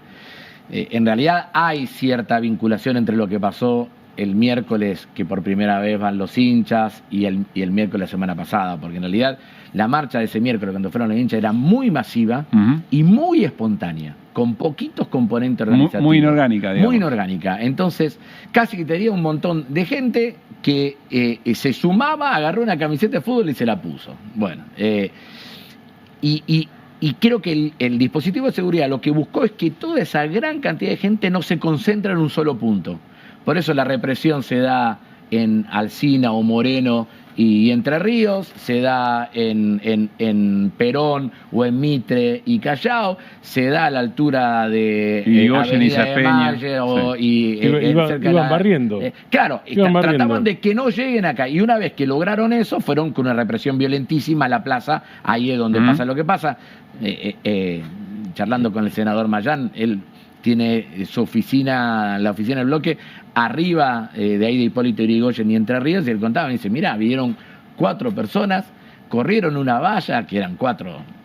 En realidad hay cierta vinculación entre lo que pasó el miércoles, que por primera vez van los hinchas, y el miércoles la semana pasada, porque en realidad la marcha de ese miércoles cuando fueron los hinchas era muy masiva y muy espontánea, con poquitos componentes organizativos. Muy inorgánica, digamos. Muy inorgánica. Entonces, casi que tenía un montón de gente que se sumaba, agarró una camiseta de fútbol y se la puso. Bueno, y creo que el dispositivo de seguridad lo que buscó es que toda esa gran cantidad de gente no se concentre en un solo punto. Por eso la represión se da en Alsina o Moreno y Entre Ríos, se da en Perón o en Mitre y Callao, se da a la altura de Irigoyen y Saspeña. Iban barriendo. Claro, trataban de que no lleguen acá. Y una vez que lograron eso, fueron con una represión violentísima a la plaza. Ahí es donde pasa lo que pasa. Charlando con el senador Mayán, él tiene su oficina, la oficina del bloque, arriba de ahí de Hipólito Yrigoyen y Entre Ríos, y él contaba, y dice, mirá, vieron 4 personas corrieron una valla, que eran 4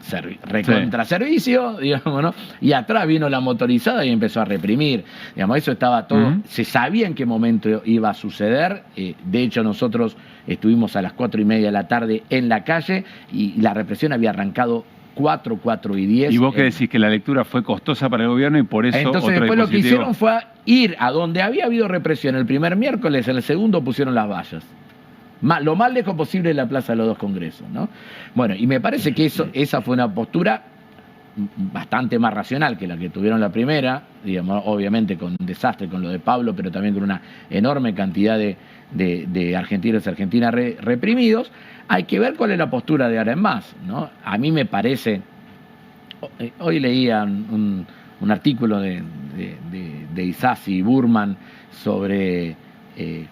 recontraservicios, digamos, ¿no? Y atrás vino la motorizada y empezó a reprimir. Digamos, eso estaba todo, se sabía en qué momento iba a suceder. De hecho, nosotros estuvimos a las 4:30 de la tarde en la calle y la represión había arrancado 4:10. ¿Y vos qué decís? Que la lectura fue costosa para el gobierno y por eso entonces otro después lo que dispositivo... hicieron fue ir a donde había habido represión el primer miércoles, en el segundo pusieron las vallas. Lo más lejos posible de la Plaza de los Dos Congresos, ¿no? Bueno, y me parece que esa fue una postura bastante más racional que la que tuvieron la primera, digamos, obviamente con un desastre con lo de Pablo, pero también con una enorme cantidad de argentinos y argentinas reprimidos. Hay que ver cuál es la postura de ahora en más, ¿no? A mí me parece, hoy leía un artículo de Isasi y Burman sobre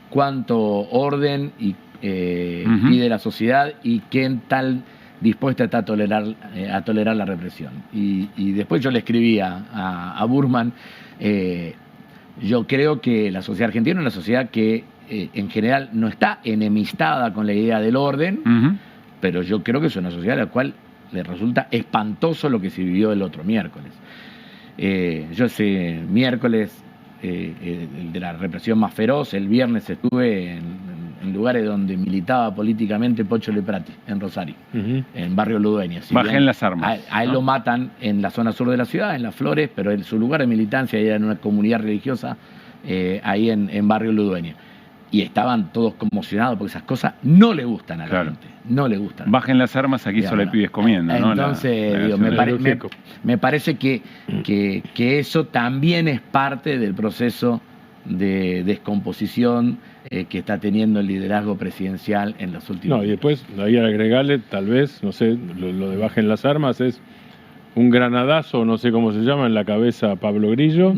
cuánto orden y pide la sociedad y qué tal dispuesta está a tolerar la represión. Y después yo le escribí a Burman, yo creo que la sociedad argentina es una sociedad que en general no está enemistada con la idea del orden, pero yo creo que es una sociedad a la cual le resulta espantoso lo que se vivió el otro miércoles. Yo ese miércoles, el de la represión más feroz, el viernes estuve en lugares donde militaba políticamente Pocho Leprati, en Rosario, en Barrio Ludueña. Bajen las armas. A él lo matan en la zona sur de la ciudad, en Las Flores, pero su lugar de militancia era en una comunidad religiosa ahí en Barrio Ludueña. Y estaban todos conmocionados porque esas cosas no le gustan a la gente. No le gustan. Bajen las armas, aquí solo hay pibes comiendo, ¿no? Entonces, me parece que eso también es parte del proceso de descomposición que está teniendo el liderazgo presidencial en los últimos años. Y después, ahí al agregarle, tal vez, no sé, lo de bajen las armas es un granadazo, no sé cómo se llama, en la cabeza a Pablo Grillo.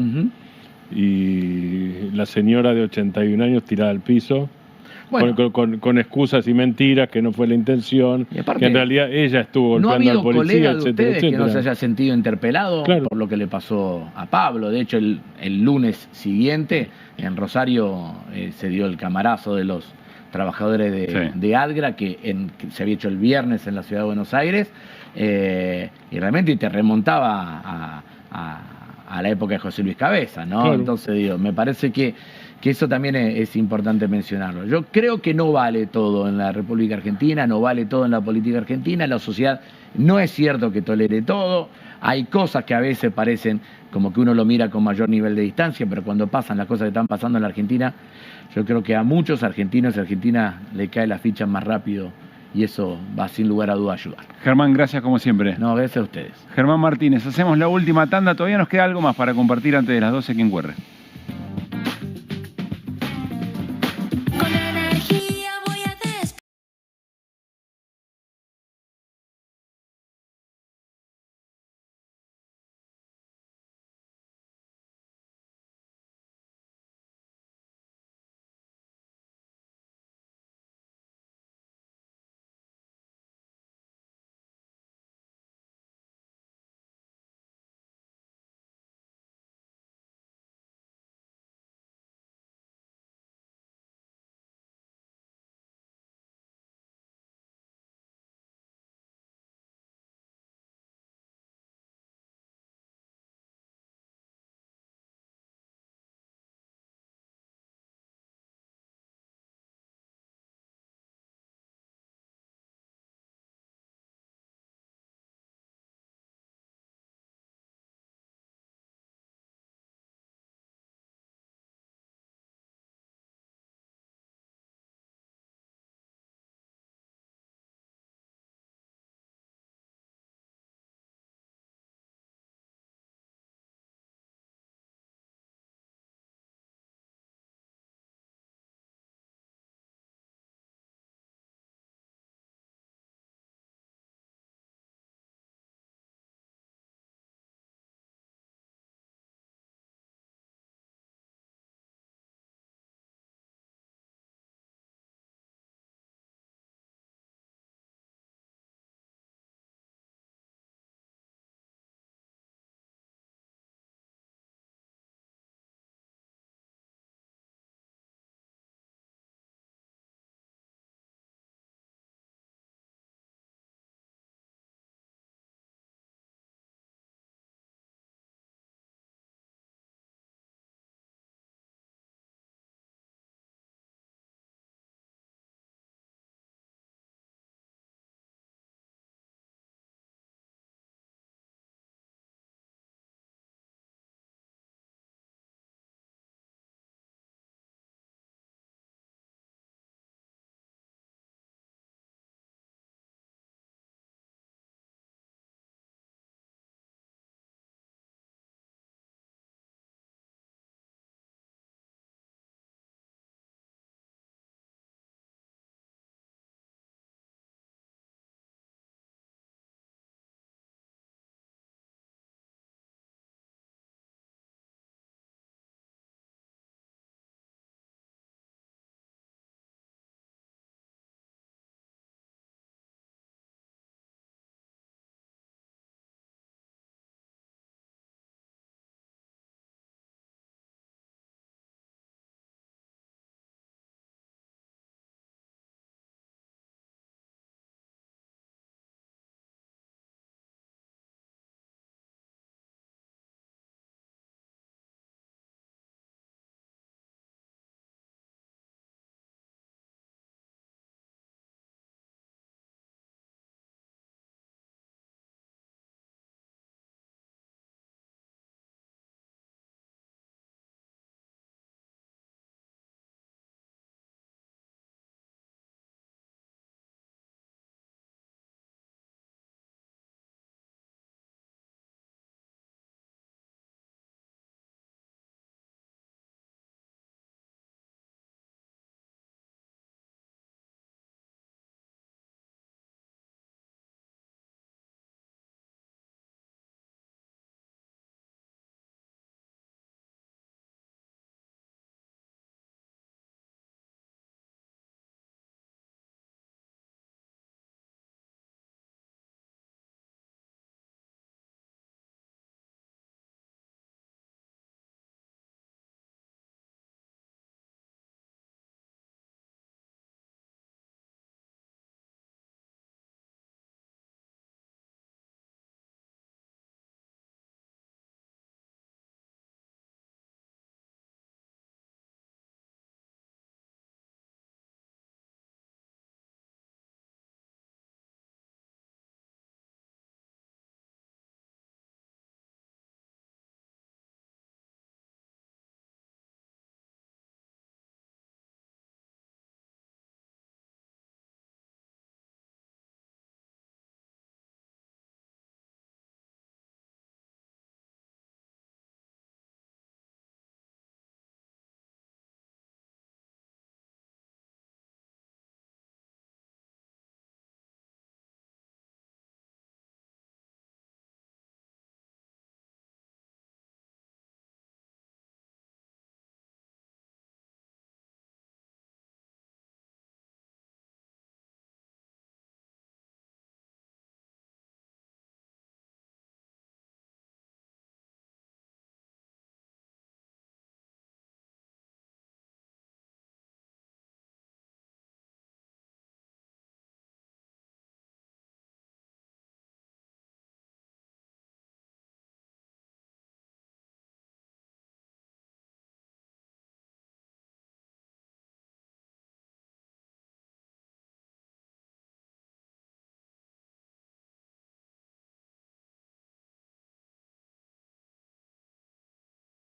Y la señora de 81 años tirada al piso, bueno, con excusas y mentiras, que no fue la intención, aparte, que en realidad ella estuvo golpeando al policía, etcétera. Que no se haya sentido interpelado por lo que le pasó a Pablo. De hecho, el lunes siguiente en Rosario se dio el camarazo de los trabajadores de Adgra, que se había hecho el viernes en la ciudad de Buenos Aires, y realmente te remontaba a la época de José Luis Cabeza, ¿no? Claro. Entonces, me parece que eso también es importante mencionarlo. Yo creo que no vale todo en la República Argentina, no vale todo en la política argentina, la sociedad no es cierto que tolere todo, hay cosas que a veces parecen como que uno lo mira con mayor nivel de distancia, pero cuando pasan las cosas que están pasando en la Argentina, yo creo que a muchos argentinos y argentinas le cae la ficha más rápido y eso va sin lugar a duda a ayudar. Germán, gracias como siempre. No, gracias a ustedes. Germán Martínez, hacemos la última tanda, todavía nos queda algo más para compartir antes de las 12 aquí en QR.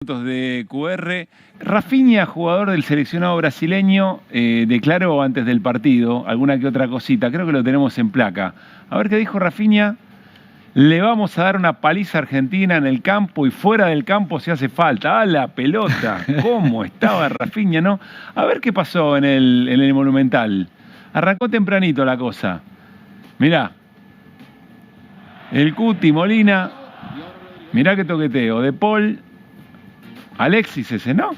De QR. Rafinha, jugador del seleccionado brasileño, declaró antes del partido alguna que otra cosita. Creo que lo tenemos en placa. A ver qué dijo Rafinha. Le vamos a dar una paliza a Argentina en el campo y fuera del campo si hace falta. ¡Ah, la pelota! ¿Cómo estaba Rafinha, no? A ver qué pasó en el Monumental. Arrancó tempranito la cosa. Mirá. El Cuti, Molina. Mirá qué toqueteo. De Paul. Alexis ese, ¿no?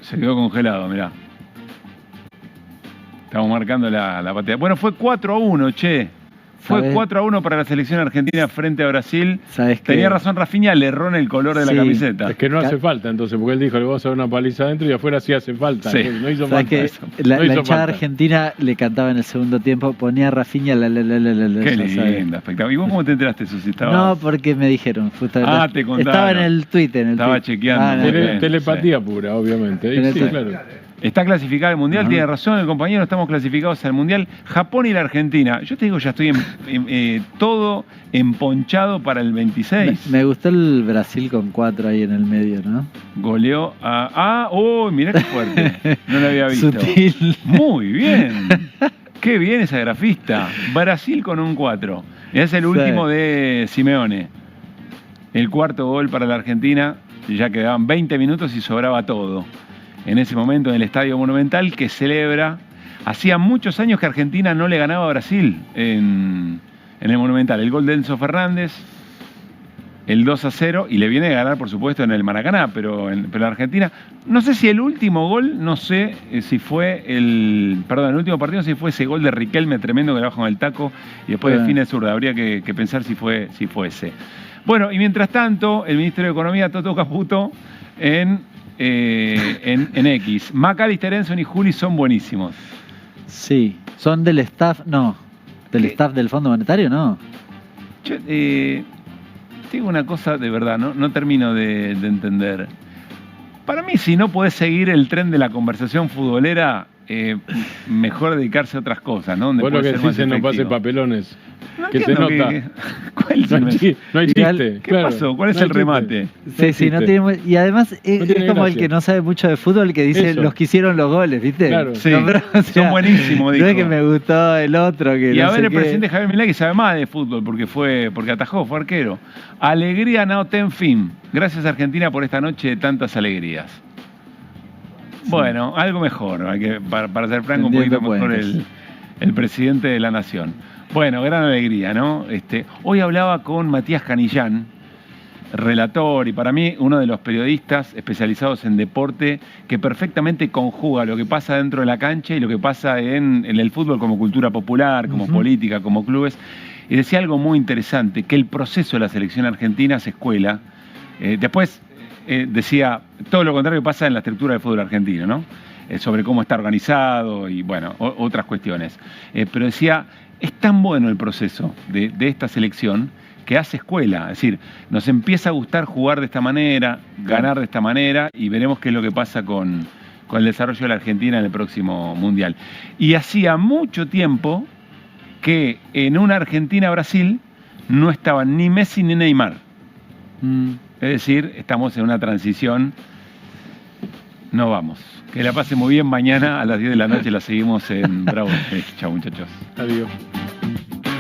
Se quedó congelado, mirá. Estamos marcando la patada. Bueno, fue 4-1, che. Fue 4-1 para la selección argentina frente a Brasil. Tenía razón Rafinha, le erró en el color de la camiseta. Es que no hace falta, entonces, porque él dijo, le vamos a dar una paliza adentro y afuera sí hace falta. Sí. No hizo falta eso. La hinchada argentina le cantaba en el segundo tiempo, ponía a Rafinha Qué lindo, espectacular. ¿Y vos cómo te enteraste eso? Si estabas... No, porque me dijeron. Te contaron. Estaba en el Twitter. Estaba chequeando. Telepatía pura, obviamente. Sí, claro. Está clasificado el Mundial, tiene razón el compañero, estamos clasificados al Mundial. Japón y la Argentina. Yo te digo, ya estoy todo emponchado para el 26. Me gustó el Brasil con 4 ahí en el medio, ¿no? Goleó a... mirá qué fuerte. No lo había visto. Sutil. Muy bien. Qué bien esa grafista. Brasil con un 4. Es el último de Simeone. El cuarto gol para la Argentina. Ya quedaban 20 minutos y sobraba todo. En ese momento en el Estadio Monumental, que celebra. Hacía muchos años que Argentina no le ganaba a Brasil en el Monumental. El gol de Enzo Fernández, el 2-0, y le viene a ganar, por supuesto, en el Maracaná, pero la Argentina, no sé si el último gol, no sé si fue el último partido, no sé si fue ese gol de Riquelme tremendo que le bajó en el taco y después define el zurda. Habría que pensar si fue ese. Bueno, y mientras tanto, el Ministerio de Economía, Toto Caputo, en X. McAllister, Enson y Juli son buenísimos. Sí, son del staff, no. ¿Del staff del Fondo Monetario, no? Yo digo una cosa de verdad, no termino de entender. Para mí, si no podés seguir el tren de la conversación futbolera, mejor dedicarse a otras cosas, ¿no? Donde bueno, que sí, no pase papelones. Que se nota. ¿Cuál es no hay chiste. ¿Qué pasó? ¿Cuál es el remate? Sí, no tiene, y además es como gracia. El que no sabe mucho de fútbol que dice Eso. Los que hicieron los goles, ¿viste? Claro, sí. No, pero, son buenísimos, dijo. No es que me gustó el otro. Que y no a ver, sé el presidente Javier Milei que sabe más de fútbol porque atajó, fue arquero. Alegría no ten fin. Gracias Argentina por esta noche de tantas alegrías. Sí. Bueno, algo mejor, para ser franco, un poquito mejor el presidente de la nación. Bueno, gran alegría, ¿no? Hoy hablaba con Matías Canillán, relator, y para mí uno de los periodistas especializados en deporte que perfectamente conjuga lo que pasa dentro de la cancha y lo que pasa en el fútbol como cultura popular, como política, como clubes. Y decía algo muy interesante, que el proceso de la selección argentina se escuela. Después decía todo lo contrario que pasa en la estructura del fútbol argentino, ¿no? Sobre cómo está organizado y, bueno, otras cuestiones. Pero decía, es tan bueno el proceso de esta selección que hace escuela. Es decir, nos empieza a gustar jugar de esta manera, ganar de esta manera, y veremos qué es lo que pasa con el desarrollo de la Argentina en el próximo Mundial. Y hacía mucho tiempo que en una Argentina-Brasil no estaban ni Messi ni Neymar. Es decir, estamos en una transición. No vamos. Que la pase muy bien. Mañana a las 10 de la noche la seguimos en Bravo. Chao, muchachos. Adiós.